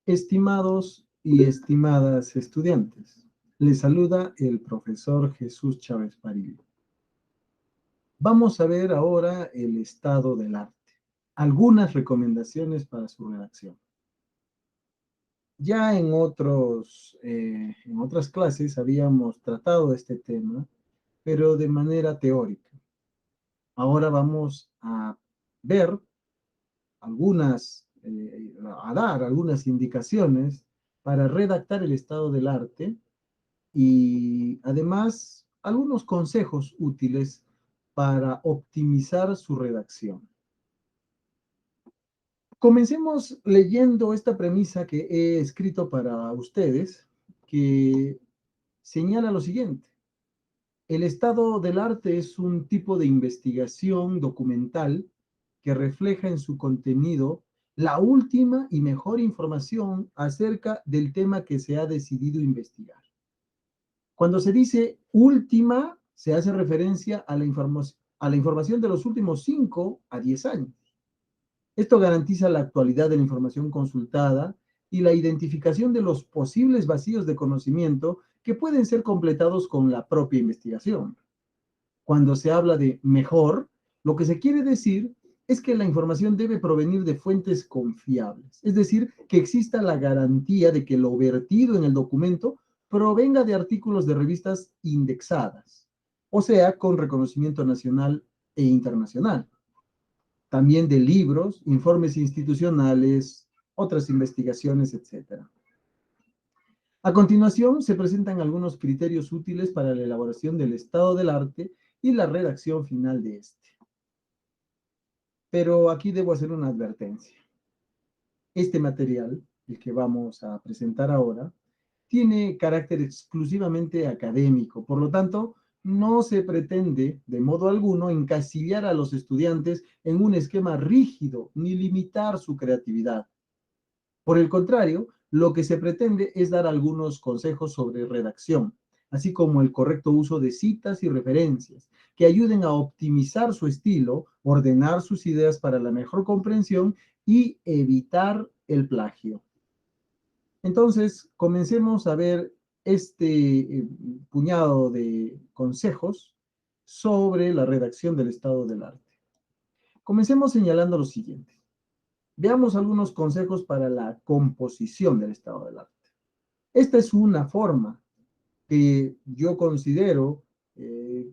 Estimados y estimadas estudiantes, les saluda el profesor Jesús Chávez Parillo. Vamos a ver ahora el estado del arte, algunas recomendaciones para su redacción. Ya en otras clases habíamos tratado este tema, pero de manera teórica. Ahora vamos a ver a dar algunas indicaciones para redactar el estado del arte y además algunos consejos útiles para optimizar su redacción. Comencemos leyendo esta premisa que he escrito para ustedes, que señala lo siguiente. El estado del arte es un tipo de investigación documental que refleja en su contenido la última y mejor información acerca del tema que se ha decidido investigar. Cuando se dice última, se hace referencia a la información de los últimos 5 a 10 años. Esto garantiza la actualidad de la información consultada y la identificación de los posibles vacíos de conocimiento que pueden ser completados con la propia investigación. Cuando se habla de mejor, lo que se quiere decir es que la información debe provenir de fuentes confiables, es decir, que exista la garantía de que lo vertido en el documento provenga de artículos de revistas indexadas, o sea, con reconocimiento nacional e internacional. También de libros, informes institucionales, otras investigaciones, etc. A continuación, se presentan algunos criterios útiles para la elaboración del estado del arte y la redacción final de este. Pero aquí debo hacer una advertencia. Este material, el que vamos a presentar ahora, tiene carácter exclusivamente académico. Por lo tanto, no se pretende de modo alguno encasillar a los estudiantes en un esquema rígido ni limitar su creatividad. Por el contrario, lo que se pretende es dar algunos consejos sobre redacción, así como el correcto uso de citas y referencias, que ayuden a optimizar su estilo, ordenar sus ideas para la mejor comprensión y evitar el plagio. Entonces, comencemos a ver este puñado de consejos sobre la redacción del estado del arte. Comencemos señalando lo siguiente. Veamos algunos consejos para la composición del estado del arte. Esta es una forma que yo considero,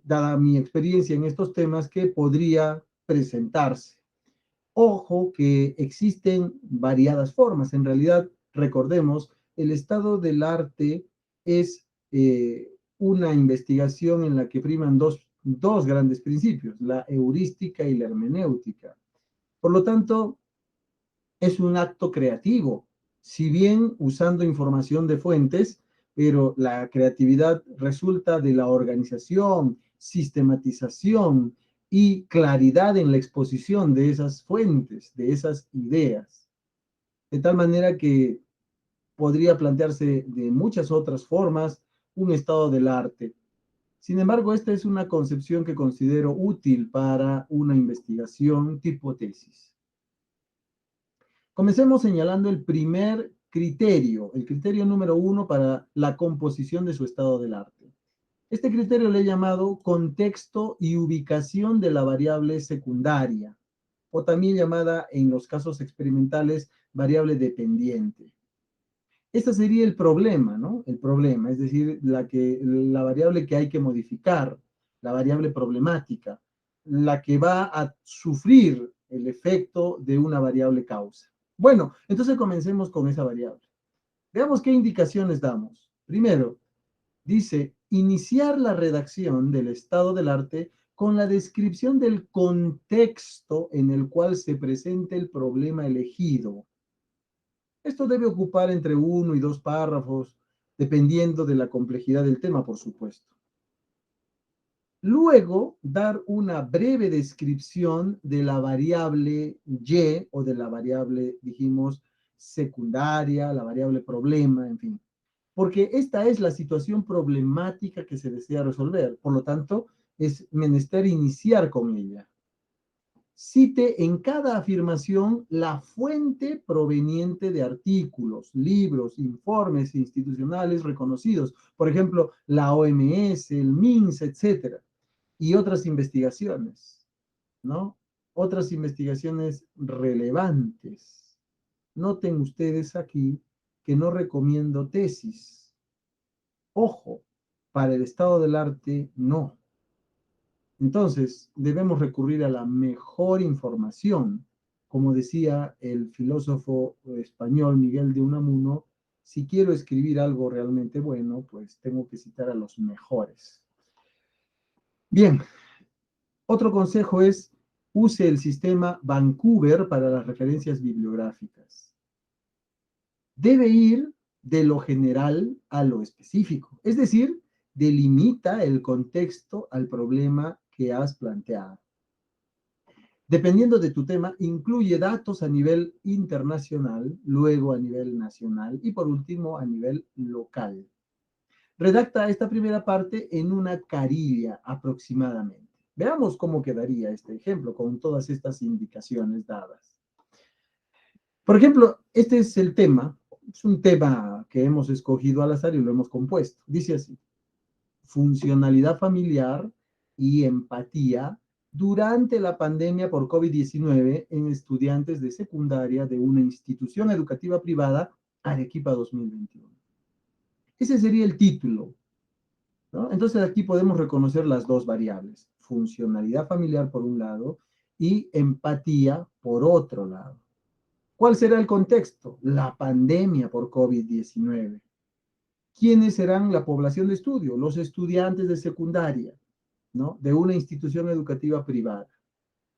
dada mi experiencia en estos temas, que podría presentarse. Ojo que existen variadas formas. En realidad, recordemos, el estado del arte es una investigación en la que priman dos grandes principios, la heurística y la hermenéutica. Por lo tanto, es un acto creativo, si bien usando información de fuentes, pero la creatividad resulta de la organización, sistematización y claridad en la exposición de esas fuentes, de esas ideas. De tal manera que podría plantearse de muchas otras formas un estado del arte. Sin embargo, esta es una concepción que considero útil para una investigación tipo tesis. Comencemos señalando el primer criterio, el criterio número 1 para la composición de su estado del arte. Este criterio le he llamado contexto y ubicación de la variable secundaria, o también llamada en los casos experimentales variable dependiente. Este sería el problema, ¿no? El problema, es decir, la variable que hay que modificar, la variable problemática, la que va a sufrir el efecto de una variable causa. Bueno, entonces comencemos con esa variable. Veamos qué indicaciones damos. Primero, dice, iniciar la redacción del estado del arte con la descripción del contexto en el cual se presenta el problema elegido. Esto debe ocupar entre 1 y 2 párrafos, dependiendo de la complejidad del tema, por supuesto. Luego, dar una breve descripción de la variable Y o de la variable, dijimos, secundaria, la variable problema, en fin. Porque esta es la situación problemática que se desea resolver. Por lo tanto, es menester iniciar con ella. cite en cada afirmación la fuente proveniente de artículos, libros, informes institucionales reconocidos, por ejemplo, la OMS, el MINS, etcétera, y otras investigaciones, ¿no? Otras investigaciones relevantes. Noten ustedes aquí que no recomiendo tesis. Ojo, para el estado del arte, no. Entonces, debemos recurrir a la mejor información. Como decía el filósofo español Miguel de Unamuno, si quiero escribir algo realmente bueno, pues tengo que citar a los mejores. Bien, otro consejo es use el sistema Vancouver para las referencias bibliográficas. Debe ir de lo general a lo específico, es decir, delimita el contexto al problema que has planteado. Dependiendo de tu tema, incluye datos a nivel internacional, luego a nivel nacional y por último a nivel local. Redacta esta primera parte en una carilla aproximadamente. Veamos cómo quedaría este ejemplo con todas estas indicaciones dadas. Por ejemplo, este es el tema, es un tema que hemos escogido al azar y lo hemos compuesto. Dice así: funcionalidad familiar y empatía durante la pandemia por COVID-19 en estudiantes de secundaria de una institución educativa privada, Arequipa 2021. Ese sería el título, ¿no? Entonces aquí podemos reconocer las dos variables, funcionalidad familiar por un lado y empatía por otro lado. ¿Cuál será el contexto? La pandemia por COVID-19. ¿Quiénes serán la población de estudio? Los estudiantes de secundaria, ¿no? De una institución educativa privada.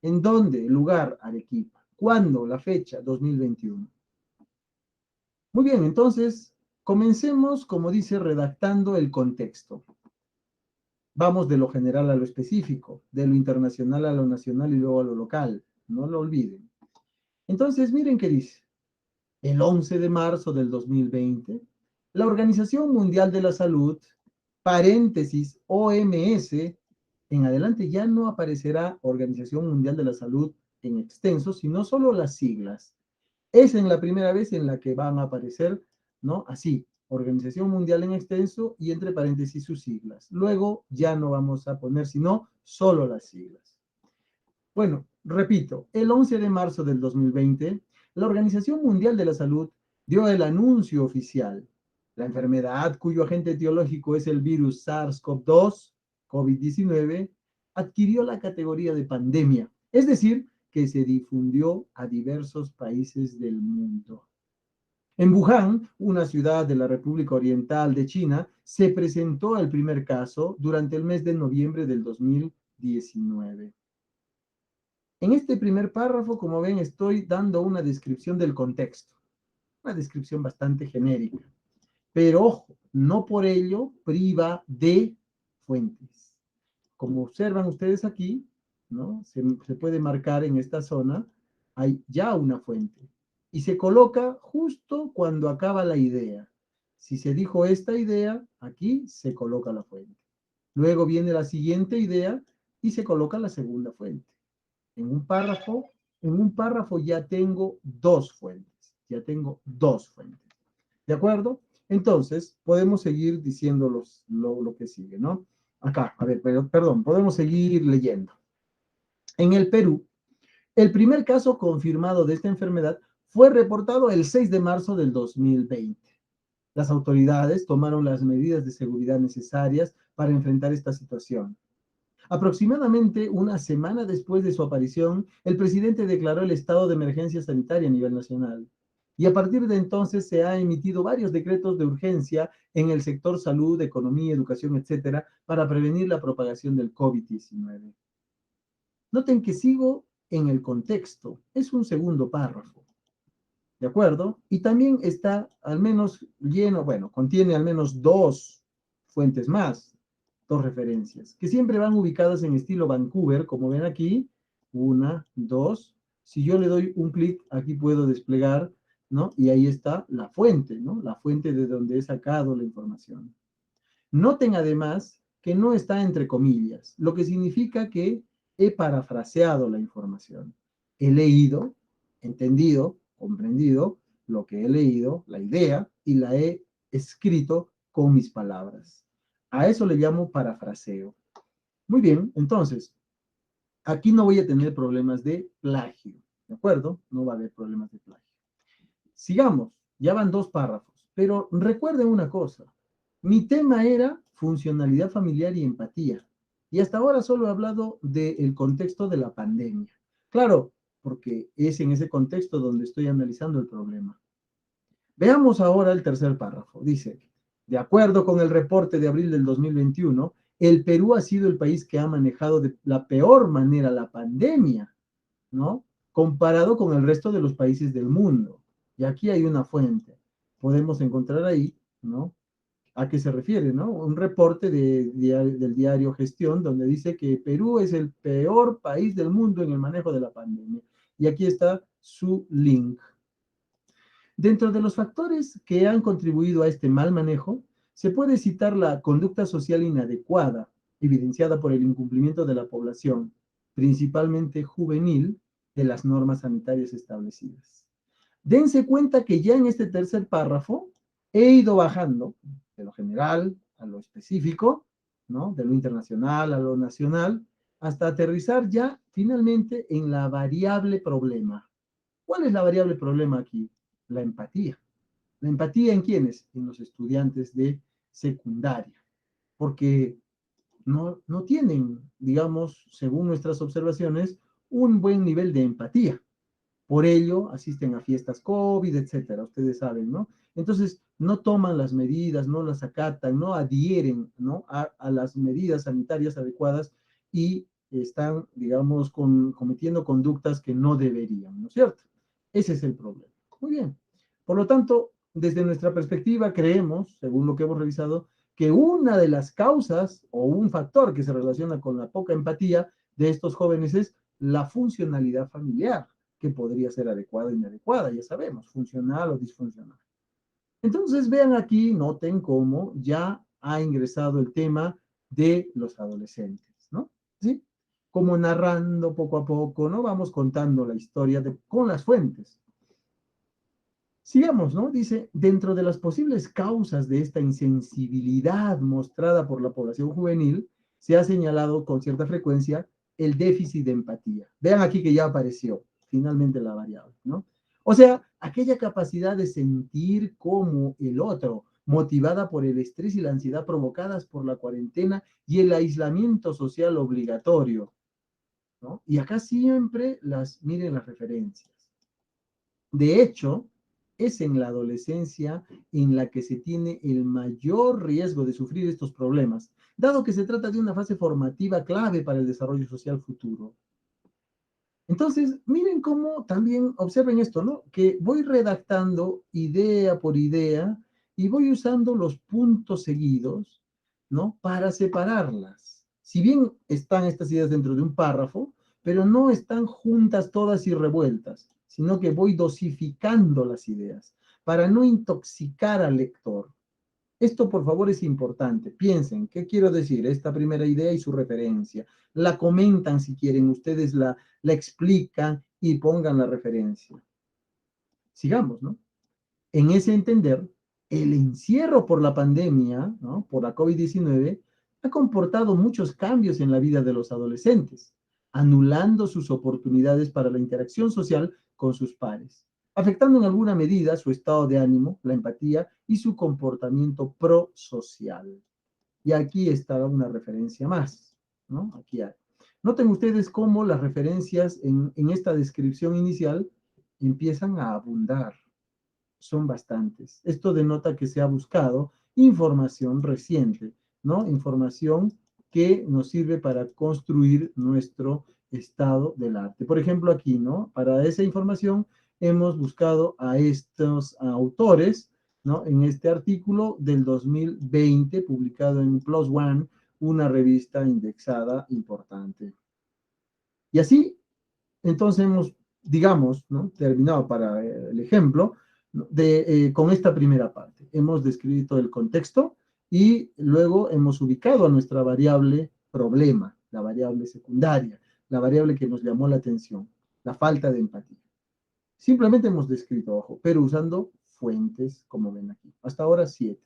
¿En dónde? Lugar, Arequipa. ¿Cuándo? La fecha, 2021. Muy bien, entonces, comencemos, como dice, redactando el contexto. Vamos de lo general a lo específico, de lo internacional a lo nacional y luego a lo local. No lo olviden. Entonces, miren qué dice. El 11 de marzo del 2020, la Organización Mundial de la Salud, paréntesis, OMS, en adelante ya no aparecerá Organización Mundial de la Salud en extenso, sino solo las siglas. Es en la primera vez en la que van a aparecer, ¿no? Así, Organización Mundial en extenso y entre paréntesis sus siglas. Luego ya no vamos a poner sino solo las siglas. Bueno, repito, el 11 de marzo del 2020, la Organización Mundial de la Salud dio el anuncio oficial. La enfermedad cuyo agente etiológico es el virus SARS-CoV-2, COVID-19, adquirió la categoría de pandemia, es decir, que se difundió a diversos países del mundo. En Wuhan, una ciudad de la República Oriental de China, se presentó el primer caso durante el mes de noviembre del 2019. En este primer párrafo, como ven, estoy dando una descripción del contexto, una descripción bastante genérica, pero ojo, no por ello priva de fuentes. Como observan ustedes aquí, ¿no? Se puede marcar en esta zona, hay ya una fuente y se coloca justo cuando acaba la idea. Si se dijo esta idea, aquí se coloca la fuente. Luego viene la siguiente idea y se coloca la segunda fuente. En un párrafo, en un párrafo ya tengo dos fuentes, ya tengo dos fuentes. ¿De acuerdo? Entonces, podemos seguir diciendo lo que sigue, ¿no? Acá, a ver, perdón, podemos seguir leyendo. En el Perú, el primer caso confirmado de esta enfermedad fue reportado el 6 de marzo del 2020. Las autoridades tomaron las medidas de seguridad necesarias para enfrentar esta situación. Aproximadamente una semana después de su aparición, el presidente declaró el estado de emergencia sanitaria a nivel nacional. Y a partir de entonces se han emitido varios decretos de urgencia en el sector salud, economía, educación, etcétera, para prevenir la propagación del COVID-19. Noten que sigo en el contexto, es un segundo párrafo, ¿de acuerdo? Y también está al menos lleno, bueno, contiene al menos dos fuentes más, dos referencias, que siempre van ubicadas en estilo Vancouver, como ven aquí, una, dos. Si yo le doy un clic, aquí puedo desplegar, ¿no? Y ahí está la fuente, ¿no? La fuente de donde he sacado la información. Noten además que no está entre comillas, lo que significa que he parafraseado la información. He leído, entendido, comprendido lo que he leído, la idea, y la he escrito con mis palabras. A eso le llamo parafraseo. Muy bien, entonces, aquí no voy a tener problemas de plagio, ¿de acuerdo? No va a haber problemas de plagio. Sigamos, ya van 2 párrafos, pero recuerden una cosa, mi tema era funcionalidad familiar y empatía, y hasta ahora solo he hablado del contexto de la pandemia. Claro, porque es en ese contexto donde estoy analizando el problema. Veamos ahora el tercer párrafo. Dice, de acuerdo con el reporte de abril del 2021, el Perú ha sido el país que ha manejado de la peor manera la pandemia, ¿no? Comparado con el resto de los países del mundo. Y aquí hay una fuente. Podemos encontrar ahí, ¿no? ¿A qué se refiere, no? Un reporte del diario Gestión donde dice que Perú es el peor país del mundo en el manejo de la pandemia. Y aquí está su link. Dentro de los factores que han contribuido a este mal manejo, se puede citar la conducta social inadecuada, evidenciada por el incumplimiento de la población, principalmente juvenil, de las normas sanitarias establecidas. Dense cuenta que ya en este tercer párrafo he ido bajando de lo general a lo específico, ¿no? De lo internacional a lo nacional, hasta aterrizar ya finalmente en la variable problema. ¿Cuál es la variable problema aquí? La empatía. ¿La empatía en quiénes? En los estudiantes de secundaria, porque no tienen, digamos, según nuestras observaciones, un buen nivel de empatía. Por ello, asisten a fiestas COVID, etcétera, ustedes saben, ¿no? Entonces, no toman las medidas, no las acatan, no adhieren, ¿no? A las medidas sanitarias adecuadas y están, digamos, cometiendo conductas que no deberían, ¿no es cierto? Ese es el problema. Muy bien. Por lo tanto, desde nuestra perspectiva, creemos, según lo que hemos revisado, que una de las causas o un factor que se relaciona con la poca empatía de estos jóvenes es la funcionalidad familiar, que podría ser adecuada o inadecuada, ya sabemos, funcional o disfuncional. Entonces, vean aquí, noten cómo ya ha ingresado el tema de los adolescentes, ¿no? ¿Sí? Como narrando poco a poco, ¿no? Vamos contando la historia con las fuentes. Sigamos, ¿no? Dice, dentro de las posibles causas de esta insensibilidad mostrada por la población juvenil, se ha señalado con cierta frecuencia el déficit de empatía. Vean aquí que ya apareció finalmente la variable, ¿no? O sea, aquella capacidad de sentir como el otro, motivada por el estrés y la ansiedad provocadas por la cuarentena y el aislamiento social obligatorio, ¿no? Y acá siempre miren las referencias. De hecho, es en la adolescencia en la que se tiene el mayor riesgo de sufrir estos problemas, dado que se trata de una fase formativa clave para el desarrollo social futuro. Entonces, miren cómo también observen esto, ¿no? Que voy redactando idea por idea y voy usando los puntos seguidos, ¿no? Para separarlas. Si bien están estas ideas dentro de un párrafo, pero no están juntas todas y revueltas, sino que voy dosificando las ideas para no intoxicar al lector. Esto, por favor, es importante. Piensen, ¿qué quiero decir? Esta primera idea y su referencia. La comentan si quieren, ustedes la explican y pongan la referencia. Sigamos, ¿no? En ese entender, el encierro por la pandemia, ¿no? Por la COVID-19, ha comportado muchos cambios en la vida de los adolescentes, anulando sus oportunidades para la interacción social con sus pares, afectando en alguna medida su estado de ánimo, la empatía y su comportamiento prosocial. Y aquí está una referencia más, ¿no? Aquí hay. Noten ustedes cómo las referencias en esta descripción inicial empiezan a abundar. Son bastantes. Esto denota que se ha buscado información reciente, ¿no? Información que nos sirve para construir nuestro estado del arte. Por ejemplo, aquí, ¿no? Para esa información hemos buscado a estos autores, ¿no? En este artículo del 2020, publicado en Plus One, una revista indexada importante. Y así, entonces hemos, digamos, ¿no? Terminado para el ejemplo, con esta primera parte. Hemos descrito el contexto y luego hemos ubicado a nuestra variable problema, la variable secundaria, la variable que nos llamó la atención, la falta de empatía. Simplemente hemos descrito, ojo, pero usando fuentes, como ven aquí. Hasta ahora 7.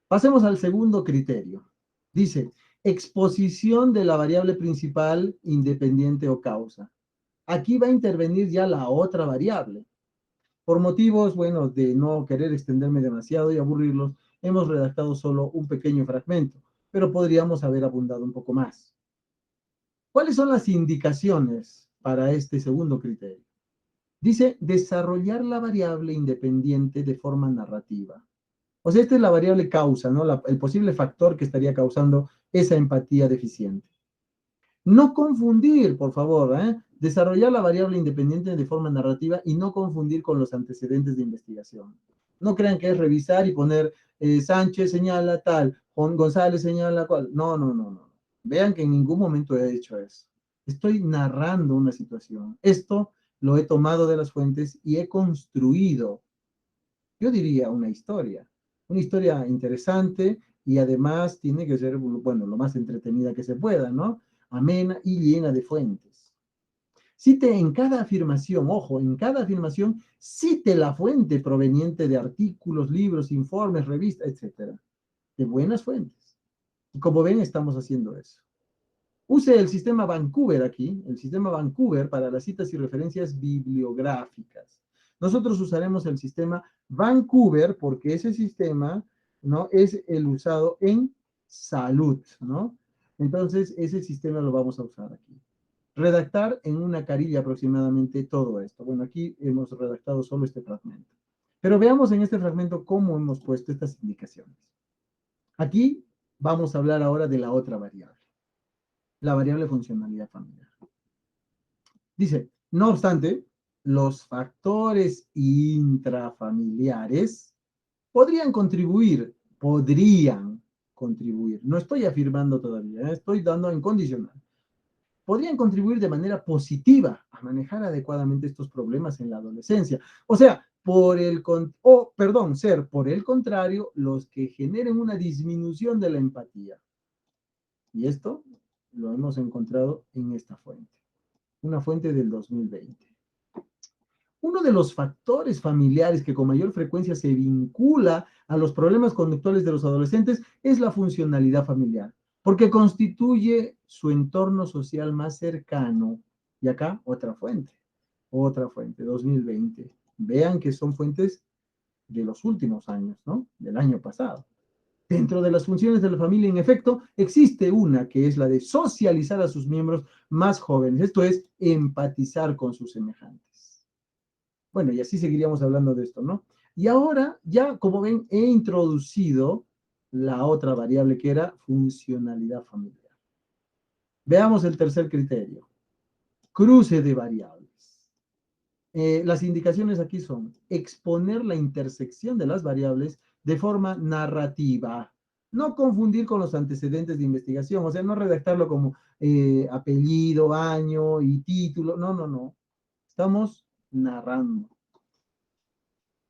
Pasemos al segundo criterio. Dice, exposición de la variable principal, independiente o causa. Aquí va a intervenir ya la otra variable. Por motivos, bueno, de no querer extenderme demasiado y aburrirlos, hemos redactado solo un pequeño fragmento, pero podríamos haber abundado un poco más. ¿Cuáles son las indicaciones para este segundo criterio? Dice, desarrollar la variable independiente de forma narrativa. O sea, esta es la variable causa, ¿no? El posible factor que estaría causando esa empatía deficiente. No confundir, por favor, desarrollar la variable independiente de forma narrativa y no confundir con los antecedentes de investigación. No crean que es revisar y poner Sánchez señala tal, González señala cual. No, no, no, no. Vean que en ningún momento he hecho eso. Estoy narrando una situación. Esto lo he tomado de las fuentes y he construido, yo diría, una historia interesante y además tiene que ser, bueno, lo más entretenida que se pueda, ¿no? Amena y llena de fuentes. Cite en cada afirmación, ojo, en cada afirmación, cite la fuente proveniente de artículos, libros, informes, revistas, etcétera, de buenas fuentes. Y como ven, estamos haciendo eso. Use el sistema Vancouver aquí, el sistema Vancouver para las citas y referencias bibliográficas. Nosotros usaremos el sistema Vancouver porque ese sistema, ¿no?, es el usado en salud, ¿no? Entonces, ese sistema lo vamos a usar aquí. Redactar en una carilla aproximadamente todo esto. Bueno, aquí hemos redactado solo este fragmento. Pero veamos en este fragmento cómo hemos puesto estas indicaciones. Aquí vamos a hablar ahora de la otra variable, la variable funcionalidad familiar. Dice, no obstante, los factores intrafamiliares podrían contribuir. No estoy afirmando todavía, estoy dando en condicional. Podrían contribuir de manera positiva a manejar adecuadamente estos problemas en la adolescencia. O sea, ser por el contrario los que generen una disminución de la empatía. Y esto lo hemos encontrado en esta fuente, una fuente del 2020. Uno de los factores familiares que con mayor frecuencia se vincula a los problemas conductuales de los adolescentes es la funcionalidad familiar, porque constituye su entorno social más cercano. Y acá otra fuente, 2020. Vean que son fuentes de los últimos años, ¿no? Del año pasado. Dentro de las funciones de la familia, en efecto, existe una que es la de socializar a sus miembros más jóvenes, esto es, empatizar con sus semejantes. Bueno, y así seguiríamos hablando de esto, ¿no? Y ahora, ya como ven, he introducido la otra variable que era funcionalidad familiar. Veamos el tercer criterio, cruce de variables. Las indicaciones aquí son exponer la intersección de las variables de forma narrativa. No confundir con los antecedentes de investigación, o sea, no redactarlo como apellido, año y título. No, no, no. Estamos narrando.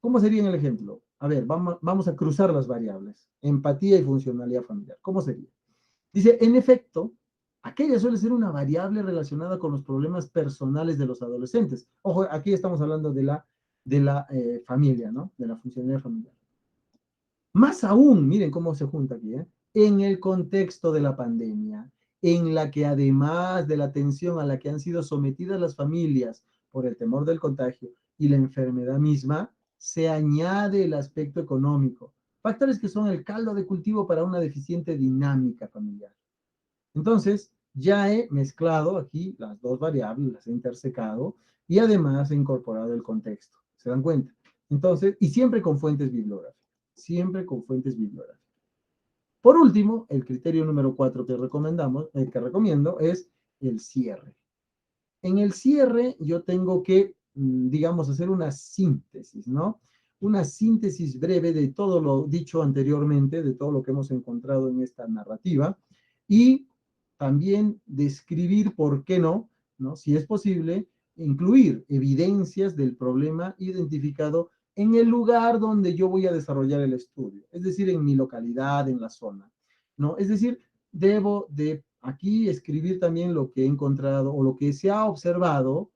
¿Cómo sería en el ejemplo? A ver, vamos a cruzar las variables. Empatía y funcionalidad familiar. ¿Cómo sería? Dice, en efecto, aquella suele ser una variable relacionada con los problemas personales de los adolescentes. Ojo, aquí estamos hablando de la familia, ¿no? De la funcionalidad familiar. Más aún, miren cómo se junta aquí, en el contexto de la pandemia, en la que además de la atención a la que han sido sometidas las familias por el temor del contagio y la enfermedad misma, se añade el aspecto económico, factores que son el caldo de cultivo para una deficiente dinámica familiar. Entonces, ya he mezclado aquí las dos variables, las he intersecado y además he incorporado el contexto. ¿Se dan cuenta? Entonces, y siempre con fuentes bibliográficas. Siempre con fuentes bibliográficas. Por último, el criterio número 4 que recomiendo es el cierre. En el cierre yo tengo que, digamos, hacer una síntesis, ¿no? Una síntesis breve de todo lo dicho anteriormente, de todo lo que hemos encontrado en esta narrativa y también describir, ¿por qué no? ¿No? Si es posible, incluir evidencias del problema identificado en el lugar donde yo voy a desarrollar el estudio, es decir, en mi localidad, en la zona, ¿no? Es decir, debo de aquí escribir también lo que he encontrado o lo que se ha observado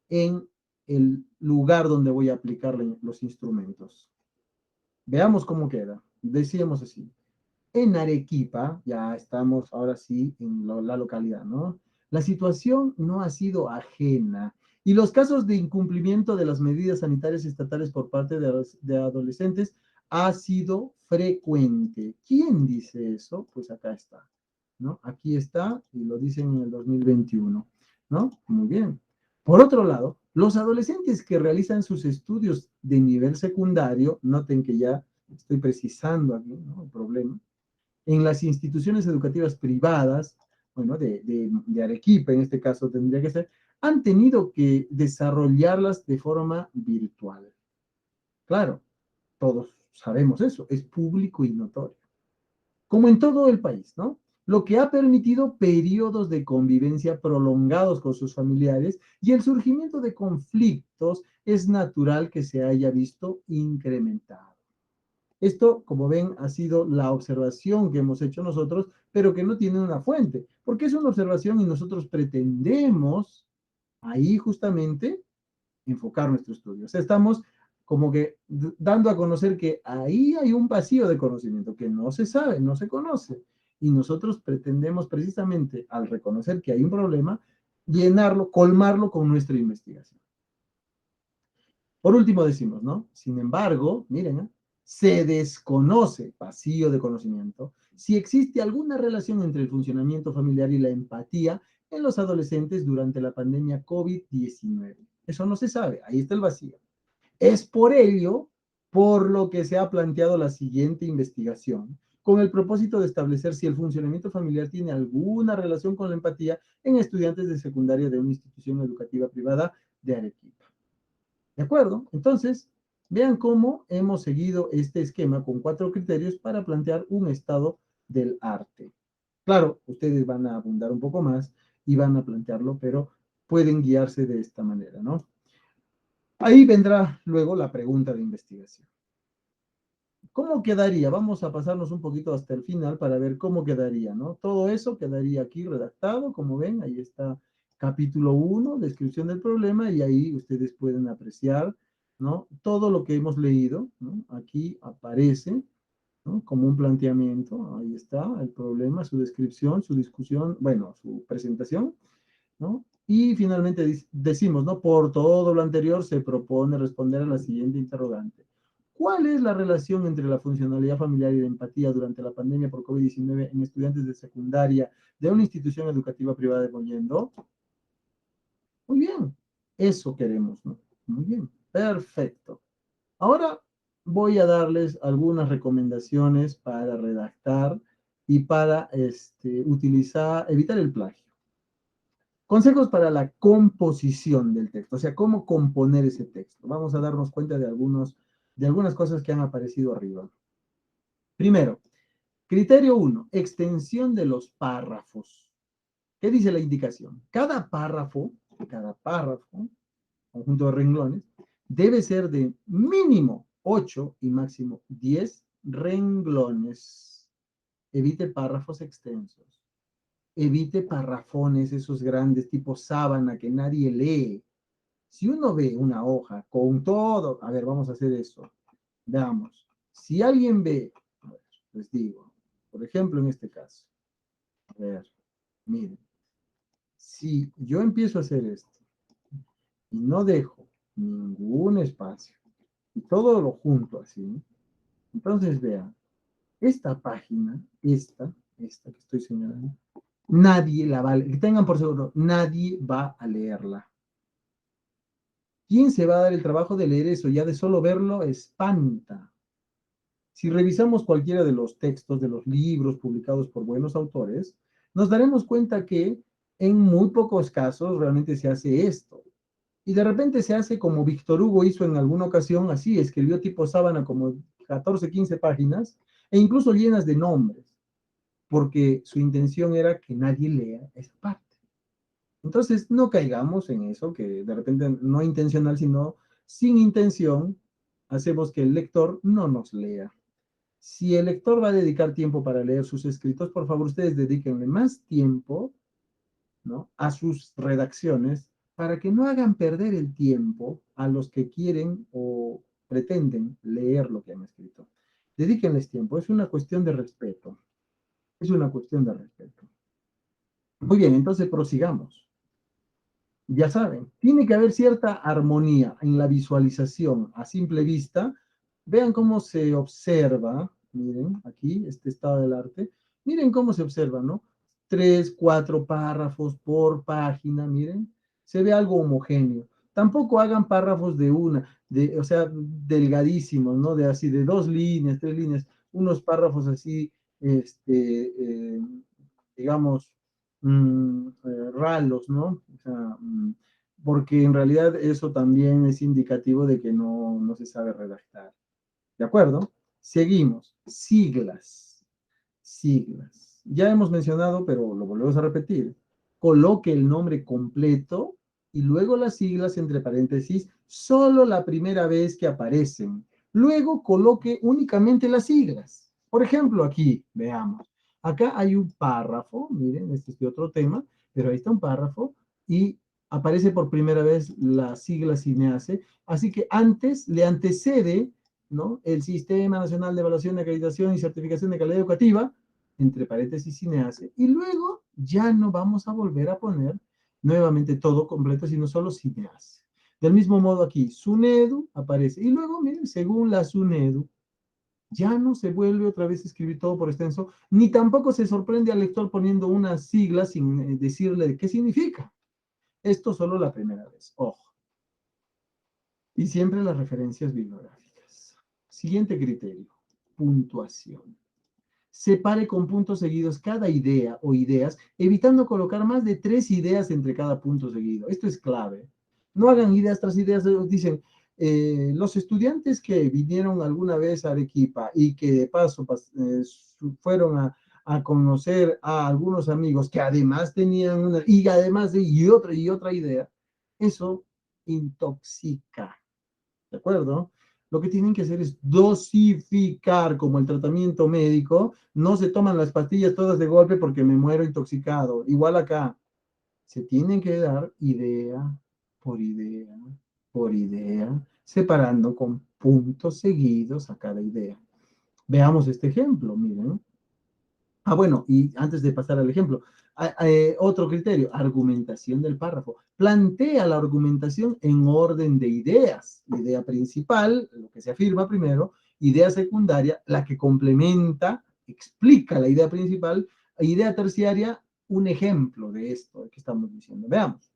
en el lugar donde voy a aplicar los instrumentos. Veamos cómo queda. Decíamos así. En Arequipa, ya estamos ahora sí en la localidad, ¿no? La situación no ha sido ajena y los casos de incumplimiento de las medidas sanitarias estatales por parte de adolescentes ha sido frecuente. ¿Quién dice eso? Pues acá está, ¿no? Aquí está y lo dicen en el 2021, ¿no? Muy bien. Por otro lado, los adolescentes que realizan sus estudios de nivel secundario, noten que ya estoy precisando aquí, ¿no? El problema en las instituciones educativas privadas, bueno, de Arequipa en este caso tendría que ser, han tenido que desarrollarlas de forma virtual. Claro, todos sabemos eso, es público y notorio. Como en todo el país, ¿no? Lo que ha permitido periodos de convivencia prolongados con sus familiares y el surgimiento de conflictos es natural que se haya visto incrementado. Esto, como ven, ha sido la observación que hemos hecho nosotros, pero que no tiene una fuente, porque es una observación y nosotros pretendemos ahí justamente enfocar nuestro estudio. O sea, estamos como que dando a conocer que ahí hay un vacío de conocimiento que no se sabe, no se conoce. Y nosotros pretendemos precisamente, al reconocer que hay un problema, llenarlo, colmarlo con nuestra investigación. Por último decimos, ¿no? Sin embargo, miren, ¿eh? Se desconoce, vacío de conocimiento, si existe alguna relación entre el funcionamiento familiar y la empatía en los adolescentes durante la pandemia COVID-19. Eso no se sabe, ahí está el vacío. Es por ello por lo que se ha planteado la siguiente investigación, con el propósito de establecer si el funcionamiento familiar tiene alguna relación con la empatía en estudiantes de secundaria de una institución educativa privada de Arequipa. ¿De acuerdo? Entonces, vean cómo hemos seguido este esquema con 4 criterios para plantear un estado del arte. Claro, ustedes van a abundar un poco más y van a plantearlo, pero pueden guiarse de esta manera, ¿no? Ahí vendrá luego la pregunta de investigación. ¿Cómo quedaría? Vamos a pasarnos un poquito hasta el final para ver cómo quedaría, ¿no? Todo eso quedaría aquí redactado, como ven, ahí está capítulo 1, descripción del problema, y ahí ustedes pueden apreciar, ¿no? Todo lo que hemos leído, ¿no? Aquí aparece, ¿no? Como un planteamiento, ahí está el problema, su descripción, su discusión, bueno, su presentación, ¿no? Y finalmente decimos, ¿no? Por todo lo anterior se propone responder a la siguiente interrogante. ¿Cuál es la relación entre la funcionalidad familiar y la empatía durante la pandemia por COVID-19 en estudiantes de secundaria de una institución educativa privada de Mollendo? Muy bien, eso queremos, ¿no? Muy bien, perfecto. Ahora voy a darles algunas recomendaciones para redactar y para utilizar, evitar el plagio. Consejos para la composición del texto, o sea, cómo componer ese texto. Vamos a darnos cuenta de algunas cosas que han aparecido arriba. Primero, criterio 1, extensión de los párrafos. ¿Qué dice la indicación? Cada párrafo, conjunto de renglones, debe ser de mínimo 8 y máximo 10 renglones. Evite párrafos extensos. Evite parrafones, esos grandes tipo sábana que nadie lee. Si uno ve una hoja con todo, a ver, vamos a hacer eso. Veamos. Si alguien ve, a ver, les digo, por ejemplo, en este caso, a ver, miren, si yo empiezo a hacer esto y no dejo ningún espacio y todo lo junto así, entonces vean, esta página, esta que estoy señalando, nadie la va a leer, que tengan por seguro, nadie va a leerla. ¿Quién se va a dar el trabajo de leer eso? Ya de solo verlo espanta. Si revisamos cualquiera de los textos de los libros publicados por buenos autores, nos daremos cuenta que en muy pocos casos realmente se hace esto. Y de repente se hace como Víctor Hugo hizo en alguna ocasión, así, escribió tipo sábana como 14, 15 páginas, e incluso llenas de nombres, porque su intención era que nadie lea esa parte. Entonces, no caigamos en eso, que de repente no intencional, sino sin intención, hacemos que el lector no nos lea. Si el lector va a dedicar tiempo para leer sus escritos, por favor, ustedes dedíquenle más tiempo, ¿no?, a sus redacciones para que no hagan perder el tiempo a los que quieren o pretenden leer lo que han escrito. Dedíquenles tiempo, es una cuestión de respeto. Es una cuestión de respeto. Muy bien, entonces prosigamos. Ya saben, tiene que haber cierta armonía en la visualización a simple vista. Vean cómo se observa, miren aquí, este estado del arte. Miren cómo se observa, ¿no? 3, 4 párrafos por página, miren. Se ve algo homogéneo. Tampoco hagan párrafos de o sea, delgadísimos, ¿no? De así, de 2 líneas, 3 líneas, unos párrafos así, digamos, ralos, ¿no? O sea, porque en realidad eso también es indicativo de que no se sabe redactar. ¿De acuerdo? Seguimos. Siglas. Siglas. Ya hemos mencionado, pero lo volvemos a repetir. Coloque el nombre completo y luego las siglas entre paréntesis solo la primera vez que aparecen. Luego coloque únicamente las siglas. Por ejemplo, aquí, veamos. Acá hay un párrafo, miren, este es de otro tema, pero ahí está un párrafo y aparece por primera vez la sigla CINEACE, así que antes le antecede, ¿no?, el Sistema Nacional de Evaluación, Acreditación y Certificación de Calidad Educativa, entre paréntesis CINEACE, y luego ya no vamos a volver a poner nuevamente todo completo, sino solo CINEACE. Del mismo modo aquí, SUNEDU aparece, y luego, miren, según la SUNEDU, ya no se vuelve otra vez a escribir todo por extenso, ni tampoco se sorprende al lector poniendo una sigla sin decirle qué significa. Esto solo la primera vez, ojo. Y siempre las referencias bibliográficas. Siguiente criterio, puntuación. Separe con puntos seguidos cada idea o ideas, evitando colocar más de 3 ideas entre cada punto seguido. Esto es clave. No hagan ideas tras ideas. Dicen, los estudiantes que vinieron alguna vez a Arequipa y que de paso fueron a conocer a algunos amigos que además tenían una, y además de, y otra idea, eso intoxica. ¿De acuerdo? Lo que tienen que hacer es dosificar como el tratamiento médico. No se toman las pastillas todas de golpe porque me muero intoxicado. Igual acá, se tienen que dar idea por idea por idea, separando con puntos seguidos a cada idea. Veamos este ejemplo, miren. Bueno, y antes de pasar al ejemplo, otro criterio, argumentación del párrafo. Plantea la argumentación en orden de ideas. Idea principal, lo que se afirma primero, idea secundaria, la que complementa, explica la idea principal, idea terciaria, un ejemplo de esto que estamos diciendo. Veamos.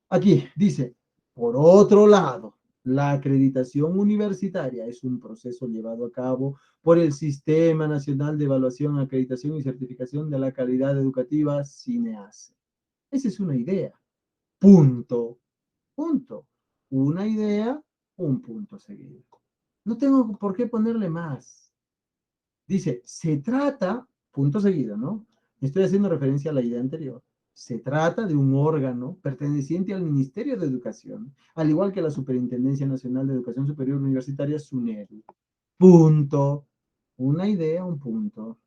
Aquí dice, por otro lado, la acreditación universitaria es un proceso llevado a cabo por el Sistema Nacional de Evaluación, Acreditación y Certificación de la Calidad Educativa, CINEACE. Esa es una idea. Punto. Punto. Una idea, un punto seguido. No tengo por qué ponerle más. Dice, se trata, punto seguido, ¿no? Estoy haciendo referencia a la idea anterior. Se trata de un órgano perteneciente al Ministerio de Educación, al igual que la Superintendencia Nacional de Educación Superior Universitaria, SUNEDU. Punto. Una idea, un punto.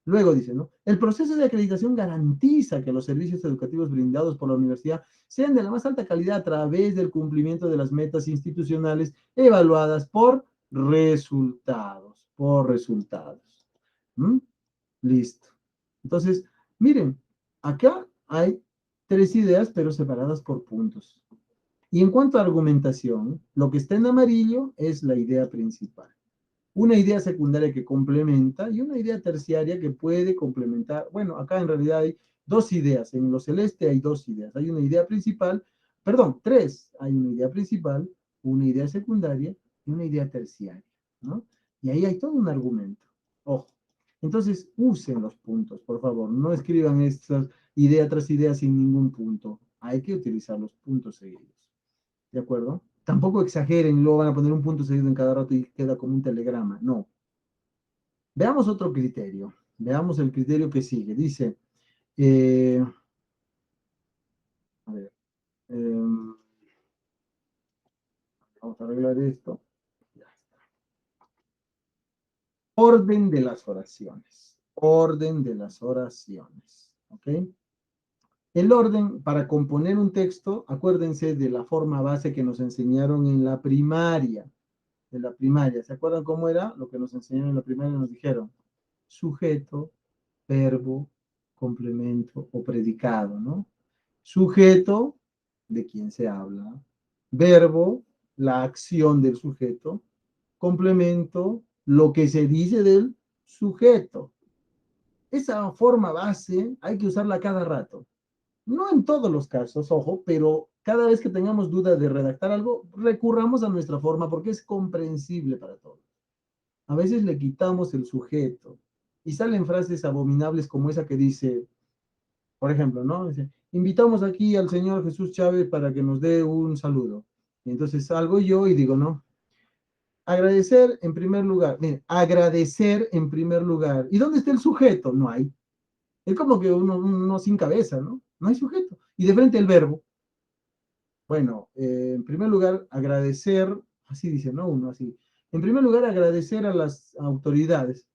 Luego dice, ¿no? El proceso de acreditación garantiza que los servicios educativos brindados por la universidad sean de la más alta calidad a través del cumplimiento de las metas institucionales evaluadas por resultados, por resultados. ¿Mm? Listo. Entonces, miren, acá hay 3 ideas, pero separadas por puntos. Y en cuanto a argumentación, lo que está en amarillo es la idea principal, una idea secundaria que complementa y una idea terciaria que puede complementar. Bueno, acá en realidad hay 2 ideas, en lo celeste hay 2 ideas. Hay una idea principal, perdón, 3. Hay una idea principal, una idea secundaria y una idea terciaria, ¿no? Y ahí hay todo un argumento. Ojo. Entonces, usen los puntos, por favor. No escriban estas idea tras idea sin ningún punto. Hay que utilizar los puntos seguidos. ¿De acuerdo? Tampoco exageren, luego van a poner un punto seguido en cada rato y queda como un telegrama. No. Veamos otro criterio. Veamos el criterio que sigue. Dice, eh, a ver, vamos a arreglar esto. Ya está. orden de las oraciones. Orden de las oraciones. ¿Ok? El orden para componer un texto, acuérdense de la forma base que nos enseñaron en la primaria. De la primaria. ¿Se acuerdan cómo era? Lo que nos enseñaron en la primaria nos dijeron sujeto, verbo, complemento o predicado, ¿no? Sujeto, de quien se habla. Verbo, la acción del sujeto. Complemento, lo que se dice del sujeto. Esa forma base hay que usarla cada rato. No en todos los casos, ojo, pero cada vez que tengamos duda de redactar algo, recurramos a nuestra forma porque es comprensible para todos. A veces le quitamos el sujeto y salen frases abominables como esa que dice, por ejemplo, ¿no? Dice, invitamos aquí al señor Jesús Chávez para que nos dé un saludo. Y entonces salgo yo y digo, no, agradecer en primer lugar. Miren, agradecer en primer lugar. ¿Y dónde está el sujeto? No hay. Es como que uno sin cabeza, ¿no? No hay sujeto. Y de frente el verbo. Bueno, en primer lugar, agradecer, así dice, ¿no? Uno así. En primer lugar, agradecer a las autoridades,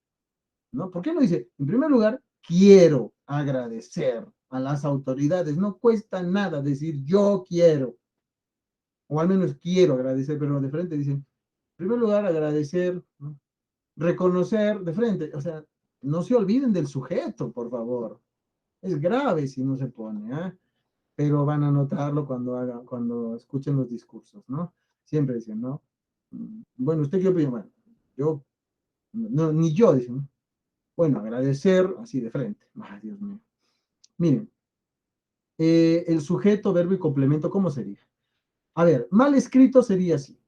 ¿no? ¿Por qué no dice? En primer lugar, quiero agradecer a las autoridades. No cuesta nada decir yo quiero, o al menos quiero agradecer, pero de frente dicen, en primer lugar, agradecer, ¿no? Reconocer de frente, o sea, no se olviden del sujeto, por favor. Es grave si no se pone, ¿eh? Pero van a notarlo cuando escuchen los discursos, ¿no? Siempre dicen, ¿no? Bueno, ¿usted qué opina? Bueno, yo, no, ni yo, dicen, ¿no? Bueno, agradecer así de frente. Ay, Dios mío. Miren, el sujeto, verbo y complemento, ¿cómo sería? A ver, mal escrito sería así.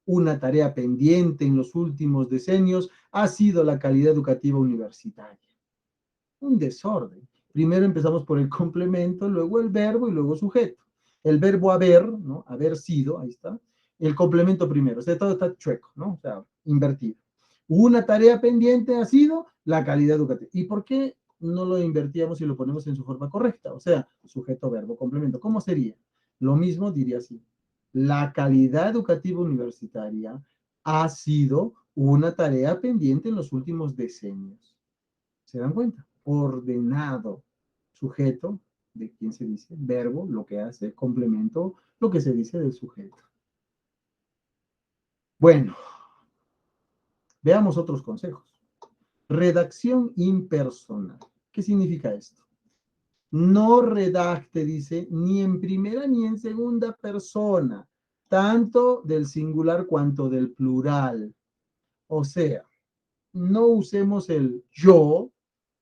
Una tarea pendiente en los últimos decenios ha sido la calidad educativa universitaria. Un desorden. Primero empezamos por el complemento, luego el verbo y luego sujeto. El verbo haber, ¿no? Haber sido, ahí está. El complemento primero. O sea, todo está chueco, ¿no? O sea, invertido. Una tarea pendiente ha sido la calidad educativa. ¿Y por qué no lo invertíamos y lo ponemos en su forma correcta? O sea, sujeto, verbo, complemento. ¿Cómo sería? Lo mismo diría así. La calidad educativa universitaria ha sido una tarea pendiente en los últimos decenios. ¿Se dan cuenta? Ordenado. Sujeto, de quién se dice, verbo, lo que hace, complemento, lo que se dice del sujeto. Bueno, veamos otros consejos. Redacción impersonal. ¿Qué significa esto? No redacte, dice, ni en primera ni en segunda persona, tanto del singular cuanto del plural. O sea, no usemos el yo,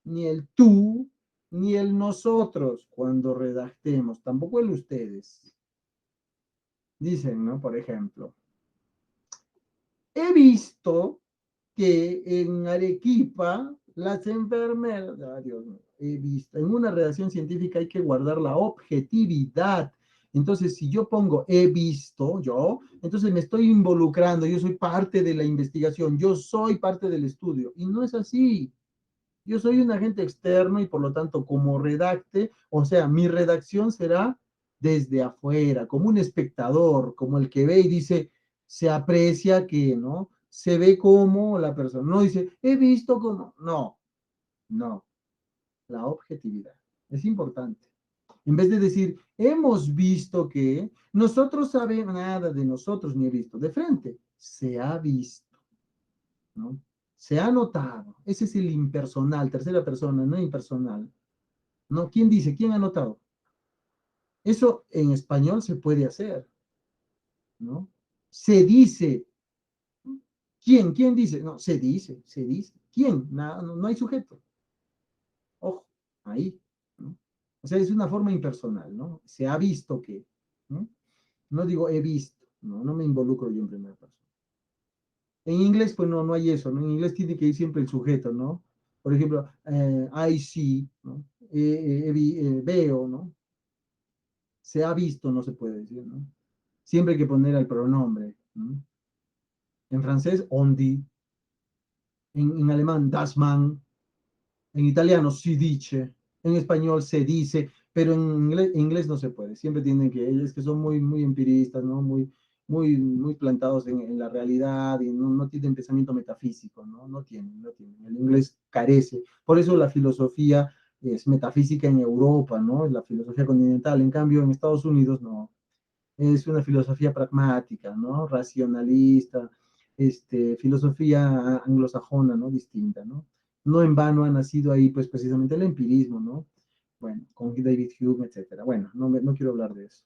ni el tú, ni el nosotros cuando redactemos, tampoco el ustedes. Dicen, ¿no? Por ejemplo, he visto que en Arequipa las enfermeras, Dios mío, he visto, en una redacción científica hay que guardar la objetividad. Entonces, si yo pongo he visto, yo, entonces me estoy involucrando, yo soy parte de la investigación, yo soy parte del estudio. Y no es así. Yo soy un agente externo y por lo tanto, como redacte, o sea, mi redacción será desde afuera, como un espectador, como el que ve y dice, se aprecia que, ¿no? Se ve como la persona, no dice, he visto como, no, no, la objetividad. Es importante. En vez de decir, hemos visto que, nosotros sabemos nada de nosotros ni he visto, de frente, se ha visto, ¿no? Se ha notado. Ese es el impersonal, tercera persona, no impersonal. ¿No? ¿Quién dice? ¿Quién ha notado? Eso en español se puede hacer, ¿no? Se dice. ¿Quién? ¿Quién dice? No, se dice, se dice. ¿Quién? No, no, no hay sujeto. Ojo, ahí, ¿no? O sea, es una forma impersonal, ¿no? Se ha visto que, ¿no? No digo he visto, no, no me involucro yo en primera persona. En inglés, pues no, no hay eso, ¿no? En inglés tiene que ir siempre el sujeto, ¿no? Por ejemplo, I see, ¿no? Veo, ¿no? Se ha visto, no se puede decir, ¿no? Siempre hay que poner el pronombre, ¿no? En francés, on dit, en alemán, das man, en italiano, si dice, en español, se dice, pero en inglés no se puede, siempre tienen que, ellos que son muy, muy empiristas, ¿no? Muy, muy plantados en la realidad y no tienen pensamiento metafísico, ¿no? No tienen. El inglés carece. Por eso la filosofía es metafísica en Europa, ¿no? La filosofía continental. En cambio, en Estados Unidos no. Es una filosofía pragmática, ¿no? Racionalista, filosofía anglosajona, ¿no? Distinta, ¿no? No en vano ha nacido ahí, pues, precisamente el empirismo, ¿no? Bueno, con David Hume, etcétera. Bueno, no quiero hablar de eso.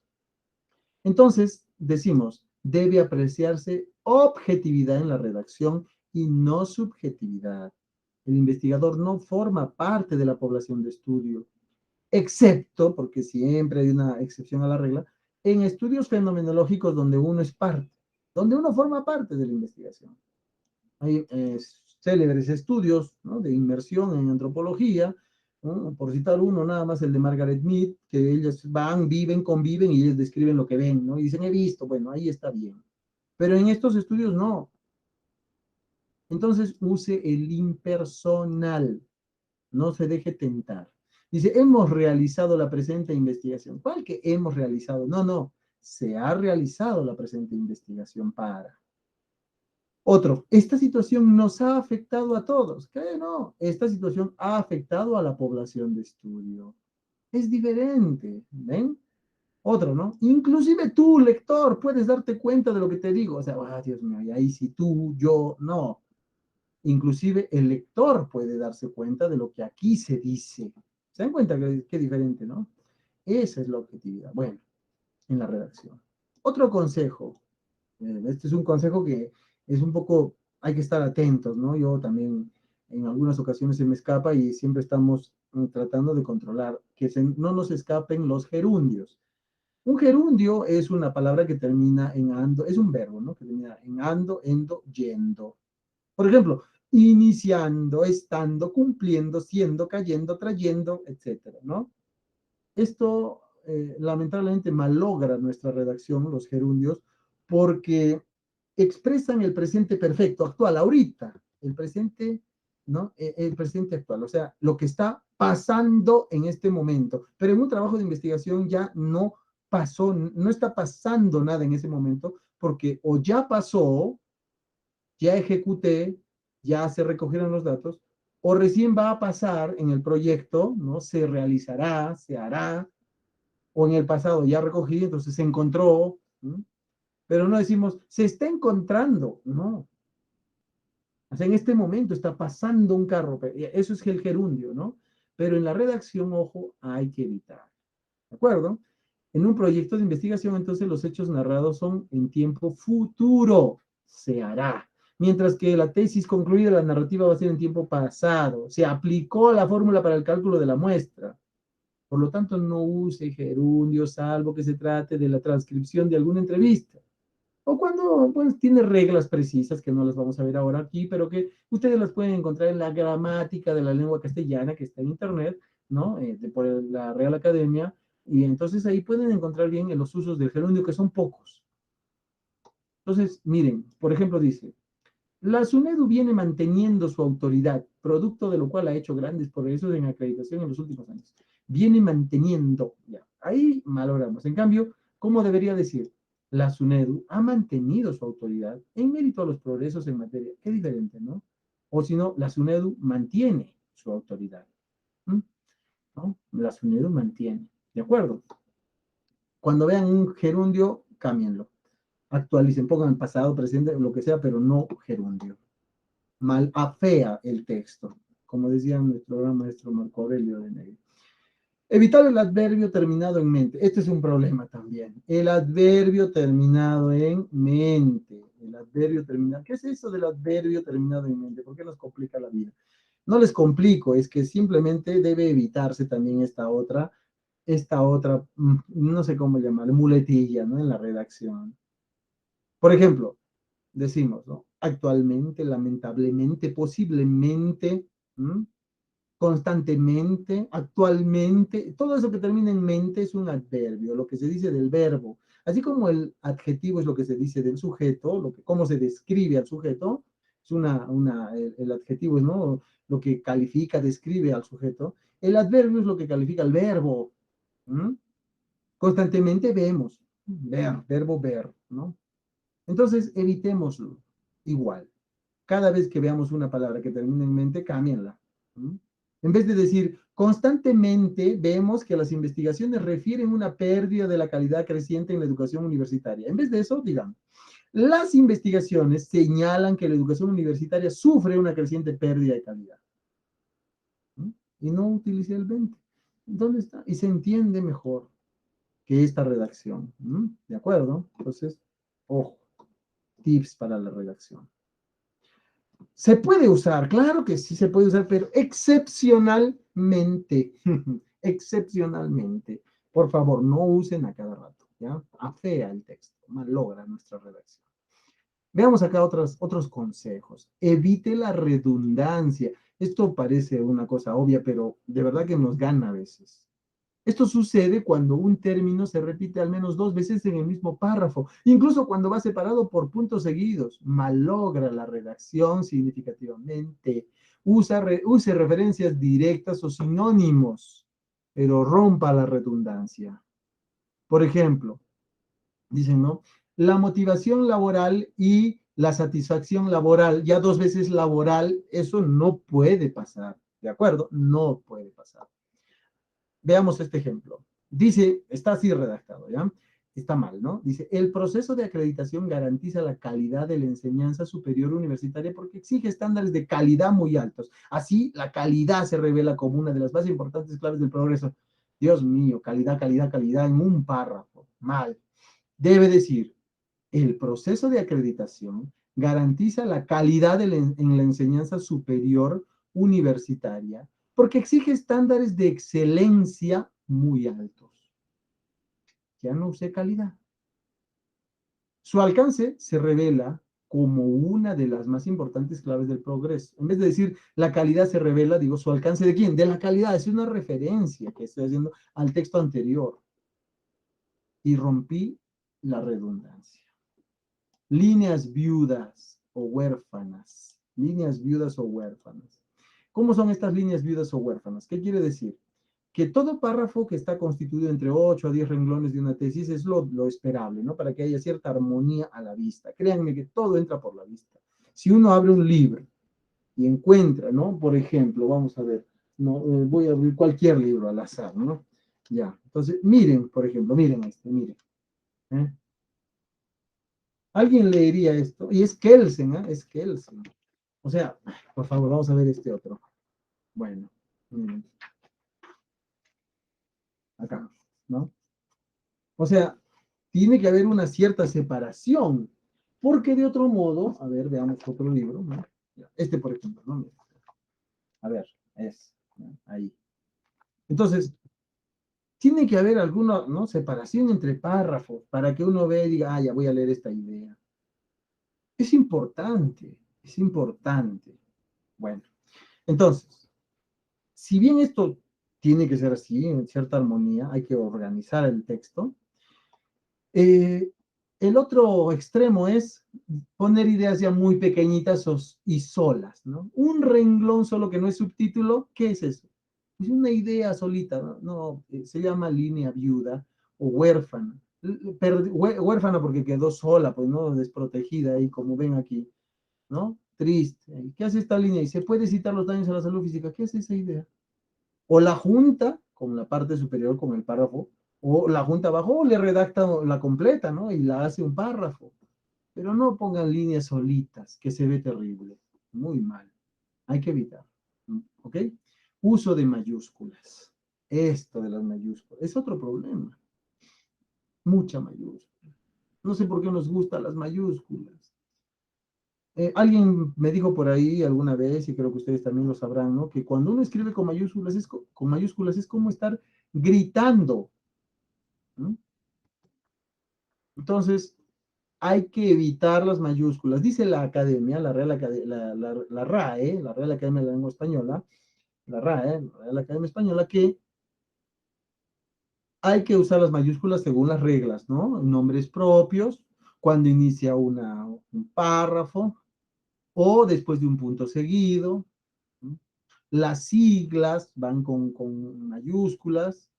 Entonces, decimos, debe apreciarse objetividad en la redacción y no subjetividad. El investigador no forma parte de la población de estudio, excepto, porque siempre hay una excepción a la regla, en estudios fenomenológicos donde uno es parte, donde uno forma parte de la investigación. Hay célebres estudios, ¿no?, de inmersión en antropología, ¿no? Por citar uno, nada más el de Margaret Mead, que ellos van, viven, conviven y ellos describen lo que ven, ¿no? Y dicen, he visto, bueno, ahí está bien. Pero en estos estudios no. Entonces use el impersonal, no se deje tentar. Dice, hemos realizado la presente investigación. ¿Cuál que hemos realizado? No, se ha realizado la presente investigación para. Otro, esta situación nos ha afectado a todos. ¿Qué? No, esta situación ha afectado a la población de estudio. Es diferente, ¿ven? Otro, ¿no? Inclusive tú, lector, puedes darte cuenta de lo que te digo. O sea, Dios mío, y ahí si tú, yo, no. Inclusive el lector puede darse cuenta de lo que aquí se dice. ¿Se dan cuenta qué diferente, no? Esa es la objetividad. Bueno, en la redacción. Otro consejo. Este es un consejo que es un poco, hay que estar atentos, ¿no? Yo también en algunas ocasiones se me escapa y siempre estamos tratando de controlar que no nos escapen los gerundios. Un gerundio es una palabra que termina en ando, es un verbo, ¿no? Que termina en ando, endo, yendo. Por ejemplo, iniciando, estando, cumpliendo, siendo, cayendo, trayendo, etcétera, ¿no? Esto lamentablemente malogra nuestra redacción, los gerundios, porque expresan el presente perfecto, actual, ahorita, el presente, ¿no? El presente actual, o sea, lo que está pasando en este momento. Pero en un trabajo de investigación ya no pasó, no está pasando nada en ese momento, porque o ya pasó, ya ejecuté, ya se recogieron los datos, o recién va a pasar en el proyecto, ¿no? Se realizará, se hará, o en el pasado ya recogí, entonces se encontró, ¿no? Pero no decimos, se está encontrando, no. O sea, en este momento está pasando un carro, eso es el gerundio, ¿no? Pero en la redacción, ojo, hay que evitar, ¿de acuerdo? En un proyecto de investigación, entonces, los hechos narrados son en tiempo futuro, se hará. Mientras que la tesis concluida, la narrativa va a ser en tiempo pasado. Se aplicó la fórmula para el cálculo de la muestra. Por lo tanto, no use gerundio, salvo que se trate de la transcripción de alguna entrevista. O cuando pues, tiene reglas precisas, que no las vamos a ver ahora aquí, pero que ustedes las pueden encontrar en la gramática de la lengua castellana que está en Internet, ¿no? Por la Real Academia. Y entonces ahí pueden encontrar bien los usos del gerundio, que son pocos. Entonces, miren, por ejemplo, dice, la SUNEDU viene manteniendo su autoridad, producto de lo cual ha hecho grandes progresos en acreditación en los últimos años. Viene manteniendo, ya. Ahí malogramos. En cambio, ¿cómo debería decir? La SUNEDU ha mantenido su autoridad en mérito a los progresos en materia. Qué diferente, ¿no? O si no, la SUNEDU mantiene su autoridad. ¿Mm? ¿No? La SUNEDU mantiene. ¿De acuerdo? Cuando vean un gerundio, cámbienlo. Actualicen, pongan pasado, presente, lo que sea, pero no gerundio. Mal afea el texto, como decía nuestro gran maestro Marco Aurelio de Negri. Evitar el adverbio terminado en mente. Este es un problema también. El adverbio terminado en mente. El adverbio terminado. ¿Qué es eso del adverbio terminado en mente? ¿Por qué nos complica la vida? No les complico, es que simplemente debe evitarse también esta otra, no sé cómo llamarle, muletilla, ¿no? En la redacción. Por ejemplo, decimos, ¿no? Actualmente, lamentablemente, posiblemente, ¿m? Constantemente, actualmente, todo eso que termina en mente es un adverbio, lo que se dice del verbo. Así como el adjetivo es lo que se dice del sujeto, cómo se describe al sujeto, es el adjetivo es, ¿no? Lo que califica, describe al sujeto. El adverbio es lo que califica al verbo. ¿M? Constantemente vemos, ver, verbo ver, ¿no? Entonces, evitémoslo. Igual. Cada vez que veamos una palabra que termine en mente, cámbienla. ¿Mm? En vez de decir, constantemente vemos que las investigaciones refieren una pérdida de la calidad creciente en la educación universitaria. En vez de eso, digamos, las investigaciones señalan que la educación universitaria sufre una creciente pérdida de calidad. ¿Mm? Y no utilicé el 20. ¿Dónde está? Y se entiende mejor que esta redacción. ¿Mm? ¿De acuerdo? Entonces, ojo, tips para la redacción. Se puede usar, claro que sí se puede usar, pero excepcionalmente, excepcionalmente. Por favor, no usen a cada rato, ¿ya? Afea el texto, malogra nuestra redacción. Veamos acá otros consejos. Evite la redundancia. Esto parece una cosa obvia, pero de verdad que nos gana a veces. Esto sucede cuando un término se repite al menos 2 veces en el mismo párrafo, incluso cuando va separado por puntos seguidos. Malogra la redacción significativamente. Use referencias directas o sinónimos, pero rompa la redundancia. Por ejemplo, dicen, ¿no? La motivación laboral y la satisfacción laboral, ya 2 veces laboral, eso no puede pasar, ¿de acuerdo? No puede pasar. Veamos este ejemplo. Dice, está así redactado, ¿ya? Está mal, ¿no? Dice, el proceso de acreditación garantiza la calidad de la enseñanza superior universitaria porque exige estándares de calidad muy altos. Así, la calidad se revela como una de las más importantes claves del progreso. Dios mío, calidad, calidad, calidad en un párrafo. Mal. Debe decir, el proceso de acreditación garantiza la calidad en la enseñanza superior universitaria porque exige estándares de excelencia muy altos. Ya no usé calidad. Su alcance se revela como una de las más importantes claves del progreso. En vez de decir la calidad se revela, digo, su alcance de quién? De la calidad. Es una referencia que estoy haciendo al texto anterior. Y rompí la redundancia. Líneas viudas o huérfanas. Líneas viudas o huérfanas. ¿Cómo son estas líneas viudas o huérfanas? ¿Qué quiere decir? Que todo párrafo que está constituido entre 8 a 10 renglones de una tesis es lo esperable, ¿no? Para que haya cierta armonía a la vista. Créanme que todo entra por la vista. Si uno abre un libro y encuentra, ¿no? Por ejemplo, vamos a ver, no, voy a abrir cualquier libro al azar, ¿no? Ya, entonces, miren, por ejemplo, miren este, miren. ¿eh? Alguien leería esto, y es Kelsen, ¿eh? Es Kelsen. O sea, por favor, vamos a ver este otro. Bueno, acá, ¿no? O sea, tiene que haber una cierta separación, porque de otro modo, a ver, veamos otro libro, ¿no? Este, por ejemplo, ¿no? A ver, ¿no? Ahí. Entonces, tiene que haber alguna, ¿no? Separación entre párrafos para que uno vea y diga, ah, ya voy a leer esta idea. Es importante, es importante. Bueno, entonces, si bien esto tiene que ser así, en cierta armonía, hay que organizar el texto. El otro extremo es poner ideas ya muy pequeñitas y solas, ¿no? Un renglón solo que no es subtítulo, ¿qué es eso? Es una idea solita, ¿no? No, se llama línea viuda o huérfana. Huérfana porque quedó sola, pues, ¿no? Desprotegida ahí, como ven aquí, ¿no? Triste. ¿Qué hace esta línea? Y se puede citar los daños a la salud física. ¿Qué es esa idea? O la junta con la parte superior, con el párrafo, o la junta abajo, o le redacta la completa, ¿no? Y la hace un párrafo. Pero no pongan líneas solitas, que se ve terrible. Muy mal. Hay que evitar. ¿Ok? Uso de mayúsculas. Esto de las mayúsculas es otro problema. Mucha mayúscula. No sé por qué nos gustan las mayúsculas. Alguien me dijo por ahí alguna vez, y creo que ustedes también lo sabrán, ¿no? Que cuando uno escribe con mayúsculas es como estar gritando, ¿no? Entonces, hay que evitar las mayúsculas. Dice la Academia, la Real Academia, la RAE, la Real Academia de la Lengua Española, la RAE, la Real Academia Española, que hay que usar las mayúsculas según las reglas, ¿no? Nombres propios, cuando inicia un párrafo o después de un punto seguido, ¿no? Las siglas van con mayúsculas,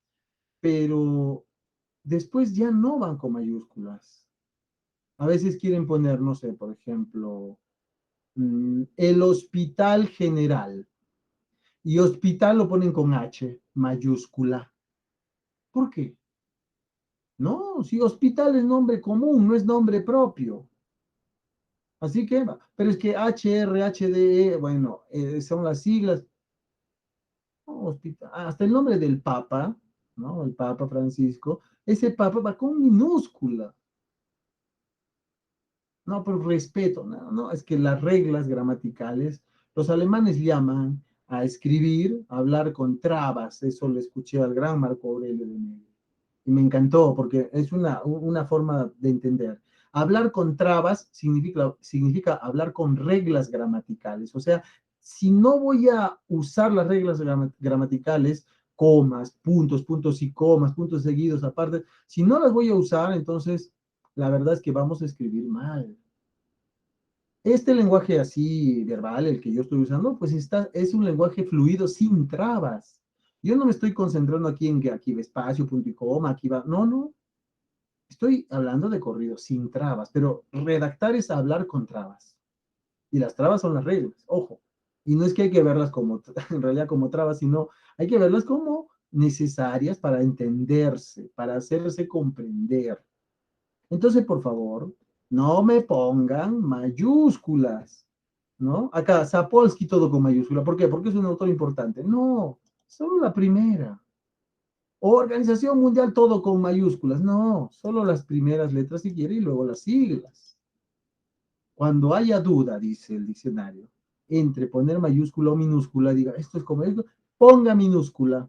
pero después ya no van con mayúsculas. A veces quieren poner, no sé, por ejemplo, el Hospital General. Y hospital lo ponen con H mayúscula. ¿Por qué? No, si hospital es nombre común, no es nombre propio. Así que, pero es que HRHDE, bueno, son las siglas. No, hospital, hasta el nombre del Papa, ¿no? El Papa Francisco, ese Papa va con minúscula. No, pero respeto, no, no, es que las reglas gramaticales, los alemanes llaman a escribir, a hablar con trabas, eso lo escuché al gran Marco Aurelio de Negri. Y me encantó porque es una forma de entender. Hablar con trabas significa hablar con reglas gramaticales. O sea, si no voy a usar las reglas gramaticales, comas, puntos y comas, puntos seguidos aparte, si no las voy a usar, entonces la verdad es que vamos a escribir mal. Este lenguaje así verbal, el que yo estoy usando, pues es un lenguaje fluido sin trabas. Yo no me estoy concentrando aquí en que aquí va espacio, punto y coma, aquí va. No, no. Estoy hablando de corrido, sin trabas, pero redactar es hablar con trabas. Y las trabas son las reglas, ojo. Y no es que hay que verlas como, en realidad como trabas, sino hay que verlas como necesarias para entenderse, para hacerse comprender. Entonces, por favor, no me pongan mayúsculas, ¿no? Acá, Sapolsky todo con mayúscula. ¿Por qué? Porque es un autor importante. No, solo la primera. Organización Mundial todo con mayúsculas. No, solo las primeras letras si quiere y luego las siglas. Cuando haya duda, dice el diccionario, entre poner mayúscula o minúscula, diga, esto es como esto, ponga minúscula,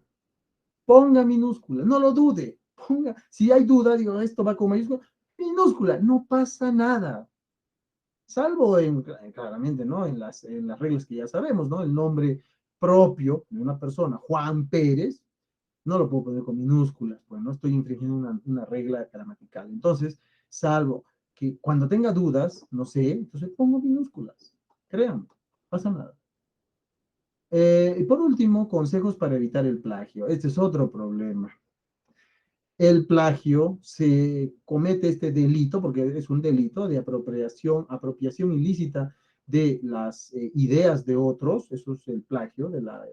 ponga minúscula, no lo dude, ponga, si hay duda, digo, esto va con mayúscula, minúscula, no pasa nada. Salvo claramente, ¿no? En las reglas que ya sabemos, ¿no? El nombre propio de una persona, Juan Pérez, no lo puedo poner con minúsculas, pues no estoy infringiendo una regla gramatical. Entonces, salvo que cuando tenga dudas, no sé, entonces pongo minúsculas. Créanme, no pasa nada. Y por último, consejos para evitar el plagio. Este es otro problema. El plagio se comete este delito, porque es un delito de apropiación ilícita de las ideas de otros, eso es el plagio de la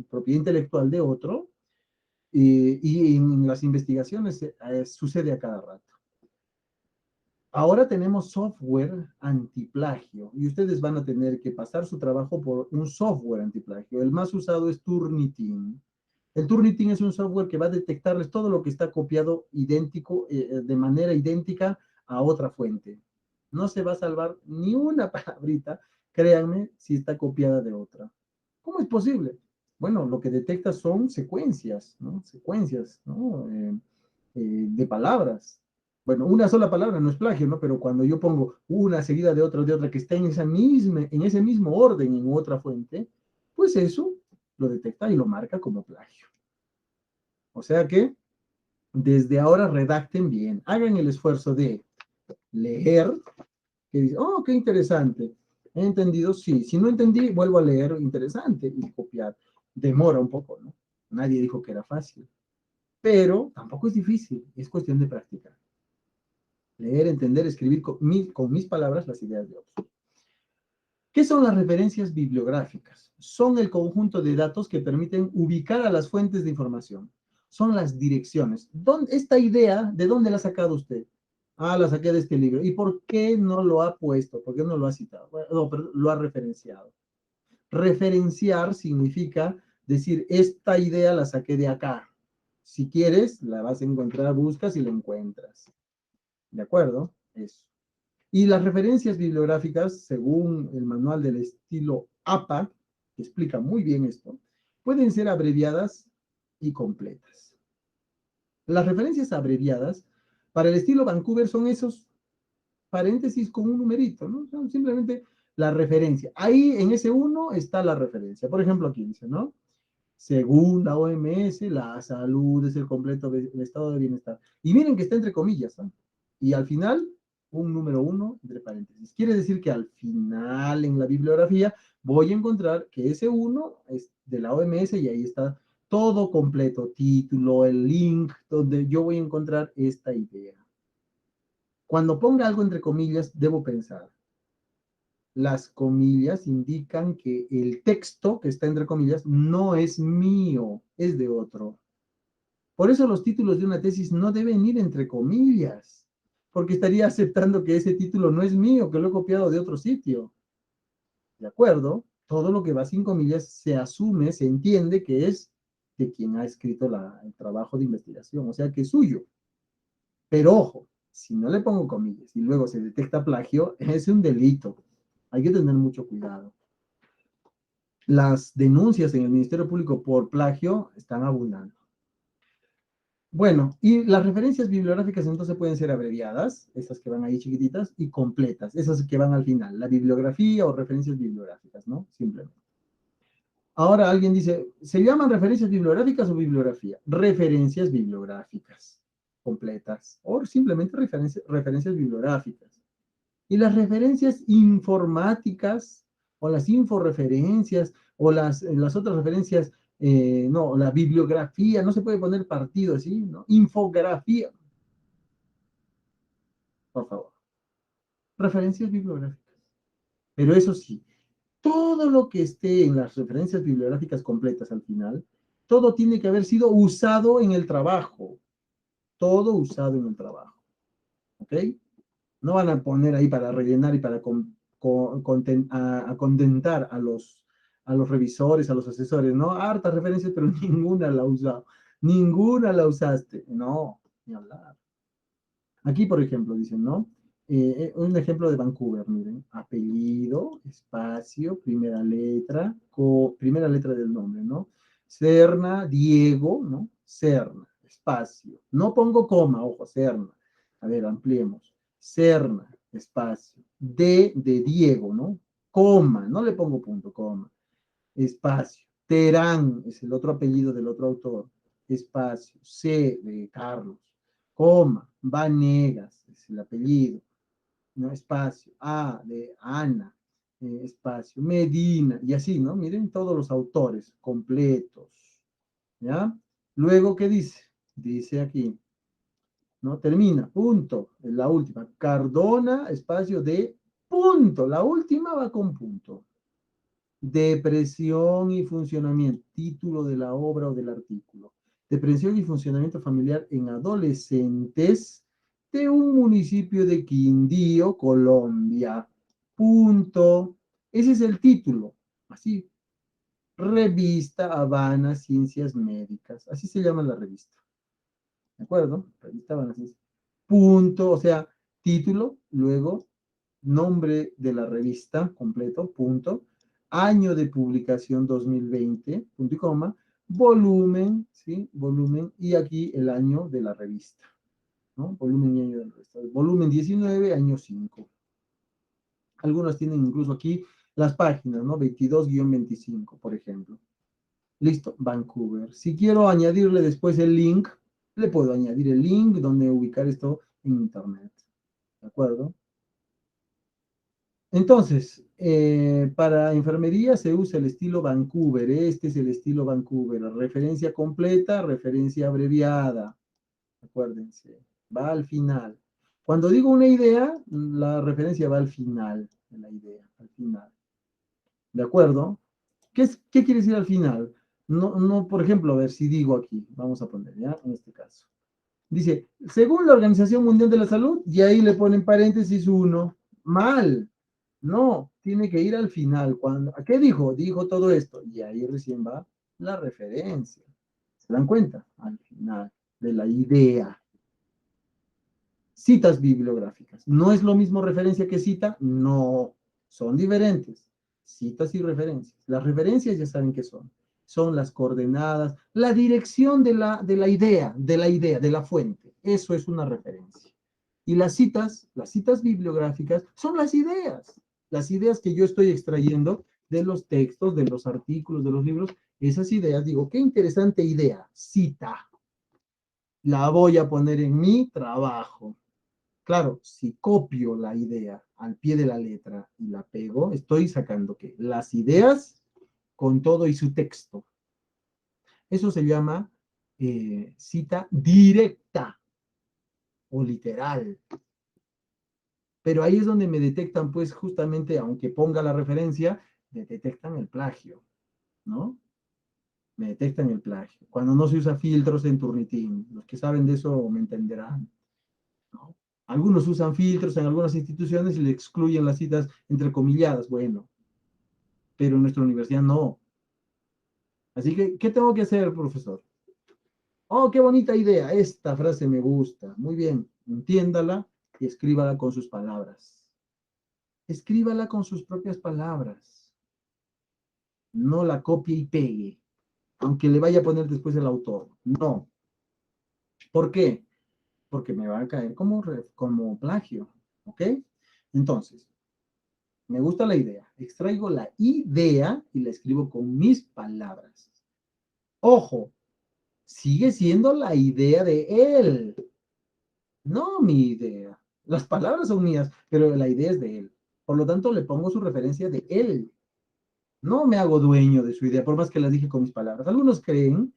propiedad intelectual de otro, y en las investigaciones sucede a cada rato. Ahora tenemos software antiplagio y ustedes van a tener que pasar su trabajo por un software antiplagio. El más usado es Turnitin. El Turnitin es un software que va a detectarles todo lo que está copiado idéntico, de manera idéntica a otra fuente. No se va a salvar ni una palabrita, créanme, si está copiada de otra. ¿Cómo es posible? Bueno, lo que detecta son secuencias, ¿no? Secuencias, ¿no? De palabras. Bueno, una sola palabra no es plagio, ¿no? Pero cuando yo pongo una seguida de otra que está en ese mismo orden en otra fuente, pues eso lo detecta y lo marca como plagio. O sea que desde ahora redacten bien, hagan el esfuerzo de leer, que dice, oh, qué interesante. ¿He entendido? Sí. Si no entendí, vuelvo a leer, interesante, y copiar. Demora un poco, ¿no? Nadie dijo que era fácil, pero tampoco es difícil, es cuestión de práctica. Leer, entender, escribir con mis palabras las ideas de otros. ¿Qué son las referencias bibliográficas? Son el conjunto de datos que permiten ubicar a las fuentes de información. Son las direcciones. ¿Esta idea, de dónde la ha sacado usted? Ah, la saqué de este libro. ¿Y por qué no lo ha puesto? ¿Por qué no lo ha citado? Bueno, no, pero lo ha referenciado. Referenciar significa decir, esta idea la saqué de acá. Si quieres, la vas a encontrar, buscas y la encuentras. ¿De acuerdo? Eso. Y las referencias bibliográficas, según el manual del estilo APA, que explica muy bien esto, pueden ser abreviadas y completas. Las referencias abreviadas para el estilo Vancouver son esos paréntesis con un numerito, ¿no? Son simplemente la referencia. Ahí en ese uno está la referencia. Por ejemplo, aquí dice, ¿no? Según la OMS, la salud es el completo estado de bienestar. Y miren que está entre comillas, ¿no? Y al final, un número uno entre paréntesis. Quiere decir que al final en la bibliografía voy a encontrar que ese uno es de la OMS y ahí está todo completo, título, el link, donde yo voy a encontrar esta idea. Cuando ponga algo entre comillas, debo pensar. Las comillas indican que el texto que está entre comillas no es mío, es de otro. Por eso los títulos de una tesis no deben ir entre comillas, porque estaría aceptando que ese título no es mío, que lo he copiado de otro sitio. ¿De acuerdo? Todo lo que va sin comillas se asume, se entiende que es de quien ha escrito el trabajo de investigación, o sea que es suyo. Pero ojo, si no le pongo comillas y luego se detecta plagio, es un delito. Hay que tener mucho cuidado. Las denuncias en el Ministerio Público por plagio están abundando. Bueno, y las referencias bibliográficas entonces pueden ser abreviadas, esas que van ahí chiquititas, y completas, esas que van al final, la bibliografía o referencias bibliográficas, ¿no? Simplemente. Ahora alguien dice, ¿se llaman referencias bibliográficas o bibliografía? Referencias bibliográficas completas o simplemente referencias bibliográficas. Y las referencias informáticas o las inforeferencias o las otras referencias, no, la bibliografía, no se puede poner partido así, ¿no? Infografía, por favor. Referencias bibliográficas. Pero eso sí, todo lo que esté en las referencias bibliográficas completas al final, todo tiene que haber sido usado en el trabajo. Todo usado en el trabajo. ¿Ok? No van a poner ahí para rellenar y para contentar a los revisores, a los asesores, ¿no? Hartas referencias, pero ninguna la ha usado. Ninguna la usaste. No, ni hablar. Aquí, por ejemplo, dicen, ¿no? Un ejemplo de Vancouver, miren. Apellido, espacio, primera letra del nombre, ¿no? Serna, Diego, ¿no? Serna, espacio. No pongo coma, ojo, Serna. A ver, ampliemos. Serna, espacio. D de Diego, ¿no? Coma, no le pongo punto, coma. Espacio. Terán es el otro apellido del otro autor. Espacio. C de Carlos. Coma. Vanegas es el apellido. ¿No? Espacio. A de Ana. Espacio. Medina. Y así, ¿no? Miren todos los autores completos. ¿Ya? Luego, ¿qué dice? Dice aquí. ¿No? Termina, punto, es la última. Cardona, espacio de punto. La última va con punto. Depresión y funcionamiento, título de la obra o del artículo. Depresión y funcionamiento familiar en adolescentes de un municipio de Quindío, Colombia. Punto. Ese es el título. Así. Revista Habana Ciencias Médicas. Así se llama la revista. ¿De acuerdo? Revista Habana Ciencias. Punto. O sea, título, luego nombre de la revista completo, punto, año de publicación 2020, punto y coma, volumen, ¿sí? Volumen, y aquí el año de la revista, ¿no? Volumen y año de la revista. Volumen 19, año 5. Algunos tienen incluso aquí las páginas, ¿no? 22-25, por ejemplo. Listo, Vancouver. Si quiero añadirle después el link, le puedo añadir el link donde ubicar esto en internet. ¿De acuerdo? Entonces, para enfermería se usa el estilo Vancouver. Este es el estilo Vancouver. Referencia completa, referencia abreviada. Acuérdense, va al final. Cuando digo una idea, la referencia va al final de la idea, al final. ¿De acuerdo? ¿Qué quiere decir al final? No, no, por ejemplo, a ver si digo aquí, vamos a poner, ¿ya? En este caso. Dice, según la Organización Mundial de la Salud, y ahí le ponen paréntesis uno. Mal. No, tiene que ir al final. ¿Qué dijo? Dijo todo esto. Y ahí recién va la referencia. ¿Se dan cuenta? Al final de la idea. Citas bibliográficas. ¿No es lo mismo referencia que cita? No, son diferentes. Citas y referencias. Las referencias ya saben qué son. Son las coordenadas, la dirección de la idea, de la fuente. Eso es una referencia. Y las citas bibliográficas, son las ideas que yo estoy extrayendo de los textos, de los artículos, de los libros. Esas ideas, digo, qué interesante idea, cita. La voy a poner en mi trabajo. Claro, si copio la idea al pie de la letra y la pego, estoy sacando ¿qué? Las ideas con todo y su texto. Eso se llama cita directa o literal. Pero ahí es donde me detectan, pues justamente, aunque ponga la referencia, me detectan el plagio, ¿no? Me detectan el plagio. Cuando no se usa filtros en Turnitin, los que saben de eso me entenderán, ¿no? Algunos usan filtros en algunas instituciones y le excluyen las citas entrecomilladas, bueno, pero en nuestra universidad no. Así que, ¿qué tengo que hacer, profesor? Oh, qué bonita idea, esta frase me gusta. Muy bien, entiéndala y escríbala con sus palabras. Escríbala con sus propias palabras. No la copie y pegue, aunque le vaya a poner después el autor. No. ¿Por qué? Porque me va a caer como plagio. ¿Ok? Entonces, me gusta la idea. Extraigo la idea y la escribo con mis palabras. Ojo, sigue siendo la idea de él, no mi idea. Las palabras son mías, pero la idea es de él. Por lo tanto, le pongo su referencia de él. No me hago dueño de su idea, por más que la dije con mis palabras. Algunos creen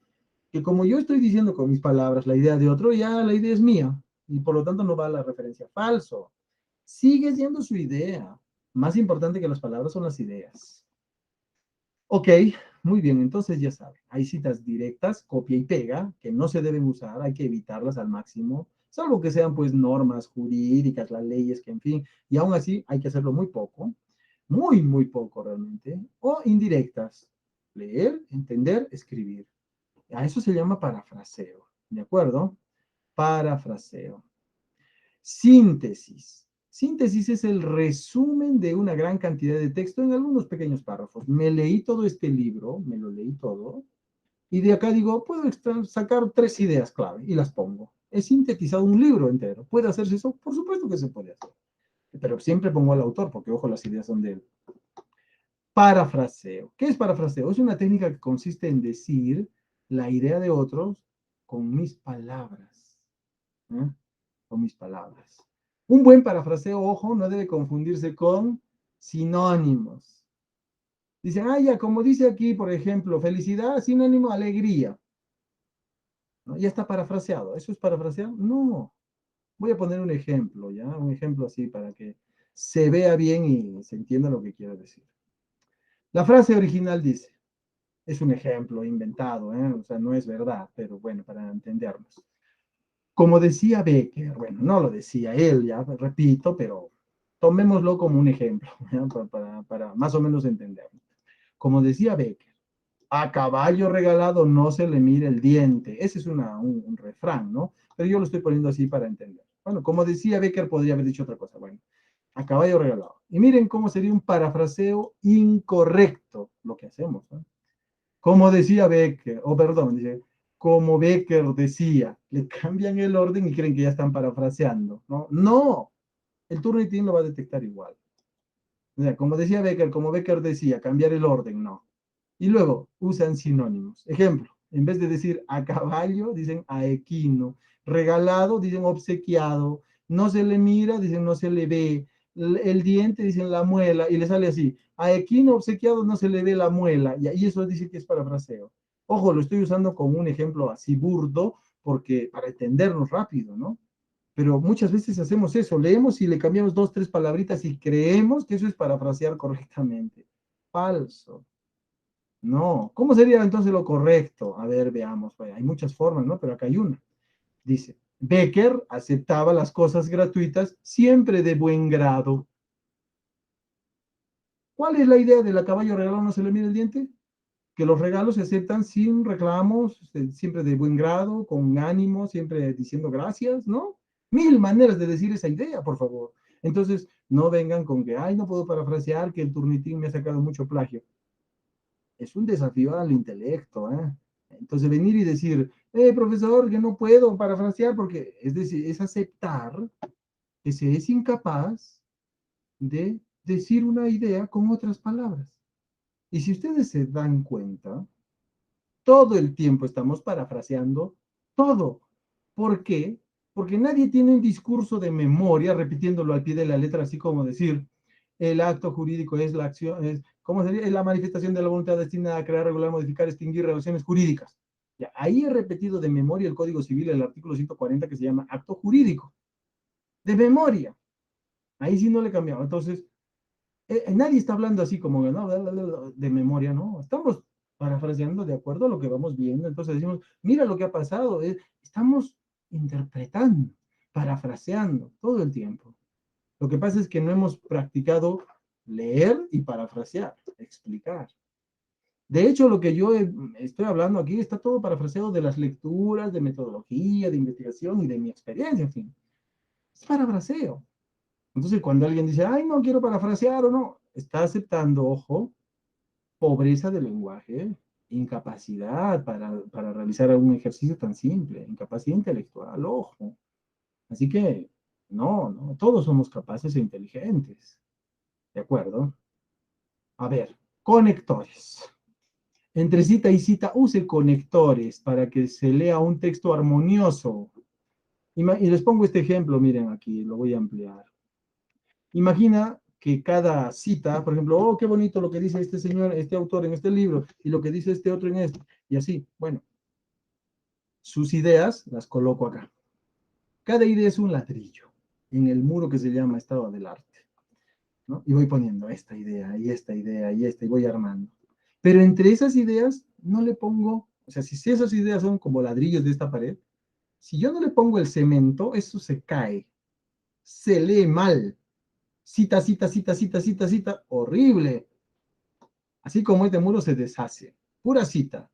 que como yo estoy diciendo con mis palabras la idea de otro, ya la idea es mía y por lo tanto no va la referencia. Falso. Sigue siendo su idea. Más importante que las palabras son las ideas. Ok, muy bien, entonces ya saben, hay citas directas, copia y pega, que no se deben usar, hay que evitarlas al máximo, salvo que sean pues normas jurídicas, las leyes, que en fin, y aún así hay que hacerlo muy poco, muy poco realmente, o indirectas, leer, entender, escribir. A eso se llama parafraseo, ¿de acuerdo? Parafraseo. Síntesis. Síntesis es el resumen de una gran cantidad de texto en algunos pequeños párrafos. Me leí todo este libro, me lo leí todo, y de acá digo, puedo sacar 3 ideas clave y las pongo. He sintetizado un libro entero. ¿Puede hacerse eso? Por supuesto que se puede hacer. Pero siempre pongo al autor, porque ojo, las ideas son de él. Parafraseo. ¿Qué es parafraseo? Es una técnica que consiste en decir la idea de otros con mis palabras. ¿Eh? Con mis palabras. Un buen parafraseo, ojo, no debe confundirse con sinónimos. Dicen, ah, ya, como dice aquí, por ejemplo, felicidad, sinónimo, alegría. ¿No? Ya está parafraseado. ¿Eso es parafrasear? No. Voy a poner un ejemplo, ¿ya? Un ejemplo así para que se vea bien y se entienda lo que quiero decir. La frase original dice, es un ejemplo inventado, ¿eh? O sea, no es verdad, pero bueno, para entendernos. Como decía Becker, bueno, no lo decía él, ya repito, pero tomémoslo como un ejemplo, ¿ya? Para más o menos entenderlo. Como decía Becker, a caballo regalado no se le mire el diente. Ese es un refrán, ¿no? Pero yo lo estoy poniendo así para entender. Bueno, como decía Becker, podría haber dicho otra cosa. Bueno, a caballo regalado. Y miren cómo sería un parafraseo incorrecto lo que hacemos, ¿no? Como decía Becker, o perdón, dice, como Becker decía, le cambian el orden y creen que ya están parafraseando, ¿no? No, el Turnitin lo va a detectar igual. O sea, como decía Becker, como Becker decía, cambiar el orden, no. Y luego usan sinónimos. Ejemplo, en vez de decir a caballo, dicen a equino. Regalado, dicen obsequiado. No se le mira, dicen no se le ve. El diente, dicen la muela. Y le sale así. A equino obsequiado no se le ve la muela. Y eso dice que es parafraseo. Ojo, lo estoy usando como un ejemplo así burdo, porque para entendernos rápido, ¿no? Pero muchas veces hacemos eso, leemos y le cambiamos 2, 3 palabritas y creemos que eso es parafrasear correctamente. Falso. No. ¿Cómo sería entonces lo correcto? A ver, veamos. Bueno, hay muchas formas, ¿no? Pero acá hay una. Dice, Becker aceptaba las cosas gratuitas siempre de buen grado. ¿Cuál es la idea del a caballo regalado no se le mira el diente? Que los regalos se aceptan sin reclamos, siempre de buen grado, con ánimo, siempre diciendo gracias, ¿no? Mil maneras de decir esa idea, por favor. Entonces, no vengan con que, ay, no puedo parafrasear, que el Turnitin me ha sacado mucho plagio. Es un desafío al intelecto, ¿eh? Entonces, venir y decir, profesor, que no puedo parafrasear, porque es decir, es aceptar que se es incapaz de decir una idea con otras palabras. Y si ustedes se dan cuenta, todo el tiempo estamos parafraseando todo. ¿Por qué? Porque nadie tiene un discurso de memoria repitiéndolo al pie de la letra, así como decir, el acto jurídico es la acción, ¿cómo sería? Es la manifestación de la voluntad destinada a crear, regular, modificar, extinguir relaciones jurídicas. Ya, ahí he repetido de memoria el Código Civil, el artículo 140 que se llama acto jurídico. De memoria. Ahí sí no le cambiamos. Entonces, nadie está hablando así como ¿no? De memoria, ¿no? Estamos parafraseando de acuerdo a lo que vamos viendo. Entonces decimos, mira lo que ha pasado. Estamos interpretando, parafraseando todo el tiempo. Lo que pasa es que no hemos practicado leer y parafrasear, explicar. De hecho, lo que yo estoy hablando aquí está todo parafraseado de las lecturas, de metodología, de investigación y de mi experiencia, en fin. Es parafraseo. Entonces, cuando alguien dice, ay, no quiero parafrasear o no, está aceptando, ojo, pobreza de lenguaje, incapacidad para realizar un ejercicio tan simple, incapacidad intelectual, ojo. Así que, no, no, todos somos capaces e inteligentes. ¿De acuerdo? A ver, conectores. Entre cita y cita, use conectores para que se lea un texto armonioso. Y les pongo este ejemplo, miren aquí, lo voy a ampliar. Imagina que cada cita, por ejemplo, oh, qué bonito lo que dice este señor, este autor en este libro, y lo que dice este otro en este, y así. Bueno, sus ideas las coloco acá. Cada idea es un ladrillo en el muro que se llama estado del arte, ¿no? Y voy poniendo esta idea, y esta idea, y esta, y voy armando. Pero entre esas ideas no le pongo, o sea, si esas ideas son como ladrillos de esta pared, si yo no le pongo el cemento, eso se cae, se lee mal. Cita, cita, cita, cita, cita, cita, horrible. Así como este muro se deshace. Pura cita.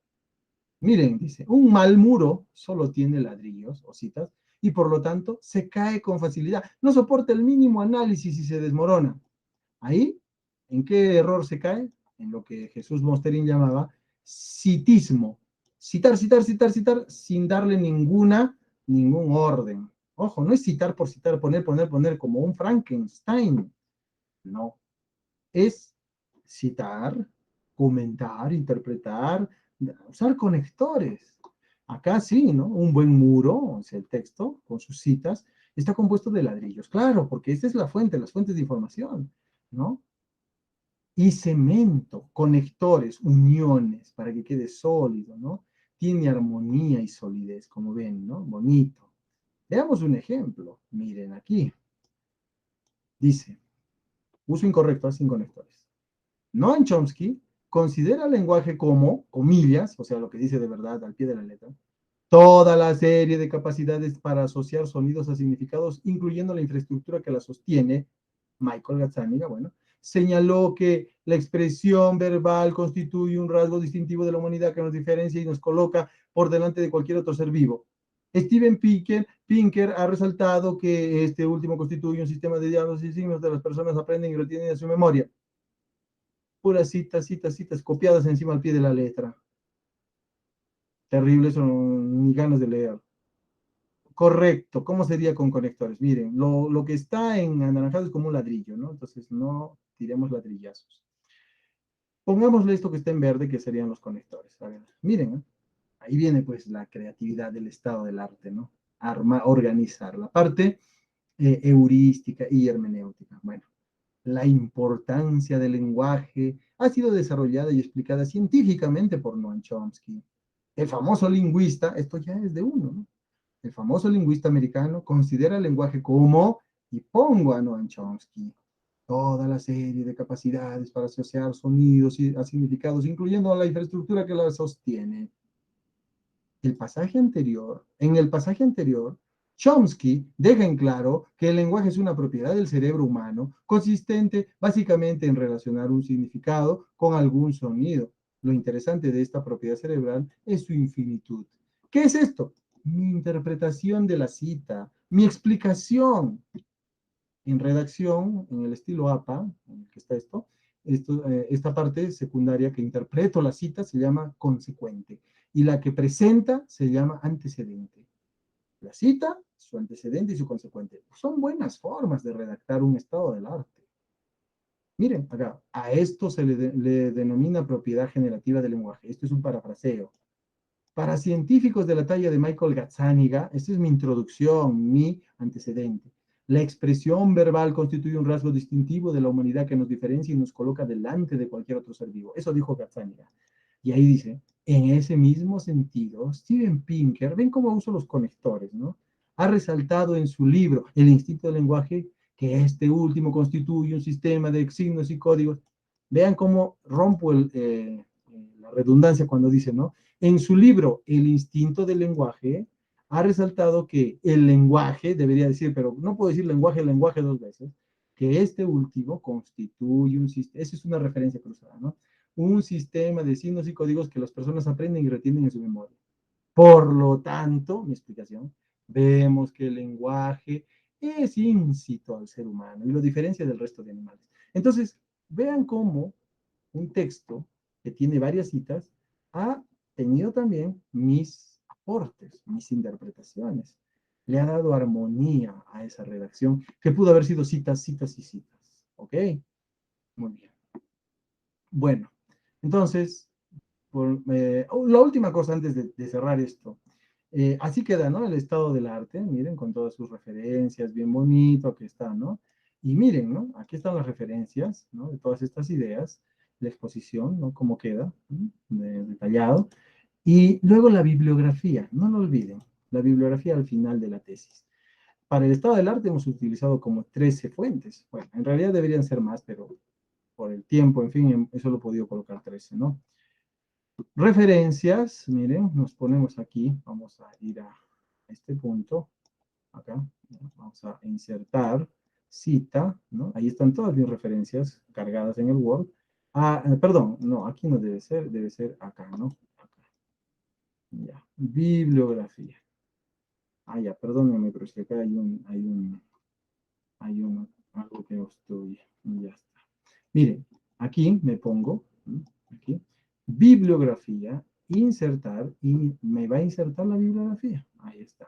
Miren, dice, un mal muro solo tiene ladrillos o citas y por lo tanto se cae con facilidad. No soporta el mínimo análisis y se desmorona. Ahí, ¿en qué error se cae? En lo que Jesús Mosterín llamaba citismo. Citar, citar, citar, citar, sin darle ningún orden. Ojo, no es citar por citar, poner, poner, poner, como un Frankenstein. No, es citar, comentar, interpretar, usar conectores. Acá sí, ¿no? Un buen muro, o sea, el texto, con sus citas, está compuesto de ladrillos. Claro, porque esta es la fuente, las fuentes de información, ¿no? Y cemento, conectores, uniones, para que quede sólido, ¿no? Tiene armonía y solidez, como ven, ¿no? Bonito. Veamos un ejemplo. Miren aquí. Dice, uso incorrecto, sin conectores. Noam Chomsky considera el lenguaje como, comillas, o sea, lo que dice de verdad al pie de la letra, toda la serie de capacidades para asociar sonidos a significados, incluyendo la infraestructura que la sostiene. Michael Gazzaniga, bueno, señaló que la expresión verbal constituye un rasgo distintivo de la humanidad que nos diferencia y nos coloca por delante de cualquier otro ser vivo. Steven Pinker ha resaltado que este último constituye un sistema de diálogos y signos de las personas aprenden y retienen en su memoria. Puras citas, citas, citas, copiadas encima al pie de la letra. Terrible, son ni ganas de leer. Correcto, ¿cómo sería con conectores? Miren, lo que está en anaranjado es como un ladrillo, ¿no? Entonces no tiremos ladrillazos. Pongámosle esto que está en verde, que serían los conectores. A ver, miren, ¿eh? Ahí viene pues la creatividad del estado del arte, ¿no? Organizar la parte heurística y hermenéutica. Bueno, la importancia del lenguaje ha sido desarrollada y explicada científicamente por Noam Chomsky. El famoso lingüista, esto ya es de uno, ¿no? El famoso lingüista americano considera el lenguaje como, y pongo a Noam Chomsky, toda la serie de capacidades para asociar sonidos y a significados, incluyendo la infraestructura que la sostiene. En el pasaje anterior, Chomsky deja en claro que el lenguaje es una propiedad del cerebro humano, consistente básicamente en relacionar un significado con algún sonido. Lo interesante de esta propiedad cerebral es su infinitud. ¿Qué es esto? Mi interpretación de la cita, mi explicación. En redacción, en el estilo APA, en el que está esta parte secundaria que interpreto la cita se llama consecuente y la que presenta se llama antecedente. La cita, su antecedente y su consecuente. Son buenas formas de redactar un estado del arte. Miren, acá, a esto le denomina propiedad generativa del lenguaje. Esto es un parafraseo. Para científicos de la talla de Michael Gazzaniga, esta es mi introducción, mi antecedente. La expresión verbal constituye un rasgo distintivo de la humanidad que nos diferencia y nos coloca delante de cualquier otro ser vivo. Eso dijo Gazzaniga. Y ahí dice, en ese mismo sentido, Steven Pinker, ven cómo uso los conectores, ¿no? Ha resaltado en su libro El instinto del lenguaje que este último constituye un sistema de signos y códigos. Vean cómo rompo la redundancia cuando dice, ¿no? En su libro, El instinto del lenguaje, ha resaltado que el lenguaje, debería decir, pero no puedo decir lenguaje dos veces, que este último constituye un sistema, esa es una referencia cruzada, ¿no? Un sistema de signos y códigos que las personas aprenden y retienen en su memoria. Por lo tanto, mi explicación, vemos que el lenguaje es íncito al ser humano y lo diferencia del resto de animales. Entonces, vean cómo un texto que tiene varias citas ha tenido también mis aportes, mis interpretaciones. Le ha dado armonía a esa redacción que pudo haber sido citas, citas y citas. ¿Ok? Muy bien. Bueno, entonces, la última cosa antes de cerrar esto. Así queda, ¿no? El estado del arte, miren, con todas sus referencias, bien bonito, aquí está, ¿no? Y miren, ¿no? Aquí están las referencias, ¿no? De todas estas ideas, la exposición, ¿no? Cómo queda, ¿no? Detallado. Y luego la bibliografía, no lo olviden, la bibliografía al final de la tesis. Para el estado del arte hemos utilizado como 13 fuentes. Bueno, en realidad deberían ser más, pero por el tiempo, en fin, eso lo he podido colocar 13, ¿no? Referencias, miren, nos ponemos aquí, vamos a ir a este punto, acá, ¿no? Vamos a insertar cita, ¿no? Ahí están todas mis referencias cargadas en el Word. Ah, perdón, no, aquí no debe ser acá, ¿no? Acá. Ya, bibliografía. Ah, ya, perdónenme, pero es que acá algo que obstruye. Ya está. Miren, aquí me pongo, aquí, bibliografía, insertar, y me va a insertar la bibliografía. Ahí está.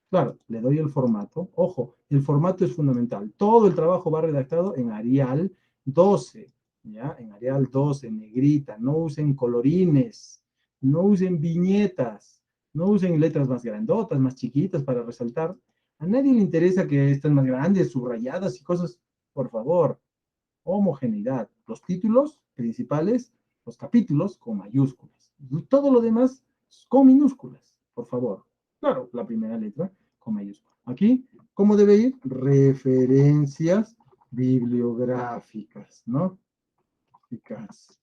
Claro, le doy el formato. Ojo, el formato es fundamental. Todo el trabajo va redactado en Arial 12, ¿ya? En Arial 12, negrita. No usen colorines, no usen viñetas, no usen letras más grandotas, más chiquitas para resaltar. A nadie le interesa que estén más grandes, subrayadas y cosas, por favor. Homogeneidad. Los títulos principales, los capítulos con mayúsculas. Todo lo demás con minúsculas, por favor. Claro, la primera letra con mayúsculas. Aquí, ¿cómo debe ir? Referencias bibliográficas, ¿no?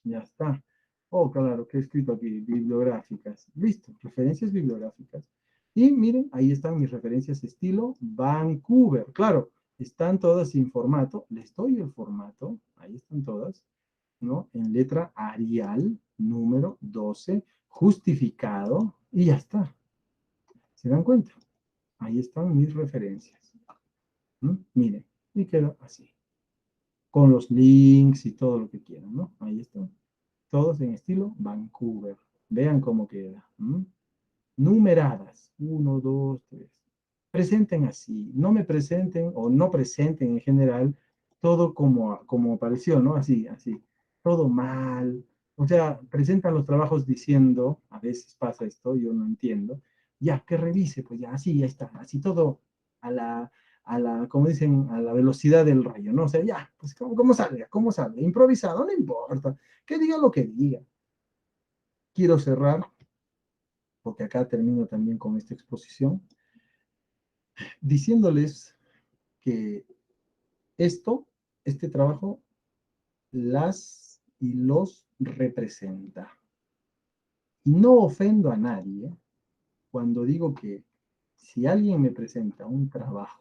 Ya está. Oh, claro, que he escrito aquí, bibliográficas. Listo, referencias bibliográficas. Y miren, ahí están mis referencias estilo Vancouver. Claro, están todas sin formato. Les doy el formato. Ahí están todas, ¿no? En letra Arial, número 12, justificado. Y ya está. ¿Se dan cuenta? Ahí están mis referencias. Miren, y queda así. Con los links y todo lo que quieran, ¿no? Ahí están. Todos en estilo Vancouver. Vean cómo queda. Numeradas. 1, 2, 3. Presenten así. No me presenten o no presenten en general todo como apareció, ¿no? Así, así. Todo mal. O sea, presentan los trabajos diciendo, a veces pasa esto, yo no entiendo, ya, que revise, pues ya, así, ya está, así todo a como dicen, a la velocidad del rayo, ¿no? O sea, ya, pues cómo salga, improvisado, no importa, que diga lo que diga. Quiero cerrar, porque acá termino también con esta exposición, diciéndoles que este trabajo, las y los representa. Y no ofendo a nadie cuando digo que si alguien me presenta un trabajo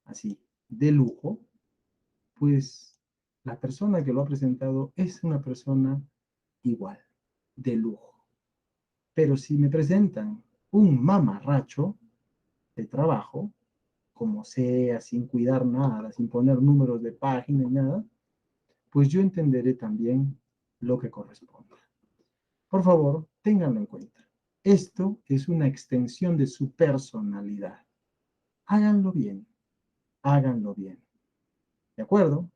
así de lujo, pues la persona que lo ha presentado es una persona igual, de lujo. Pero si me presentan un mamarracho de trabajo, como sea, sin cuidar nada, sin poner números de página ni nada, pues yo entenderé también lo que corresponda. Por favor, ténganlo en cuenta. Esto es una extensión de su personalidad. Háganlo bien, háganlo bien. ¿De acuerdo?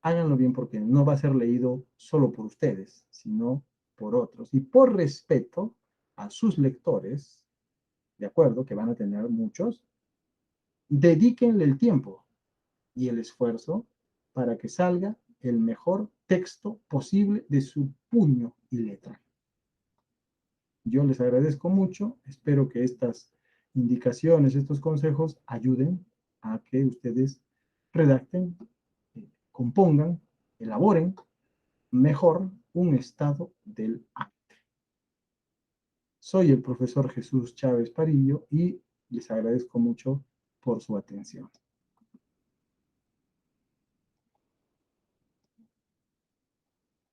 Háganlo bien porque no va a ser leído solo por ustedes, sino por otros. Y por respeto a sus lectores, ¿de acuerdo? Que van a tener muchos, dedíquenle el tiempo y el esfuerzo para que salga el mejor texto posible de su puño y letra. Yo les agradezco mucho, espero que estas indicaciones, estos consejos ayuden a que ustedes redacten, compongan, elaboren mejor un estado del arte. Soy el profesor Jesús Chávez Parillo y les agradezco mucho por su atención.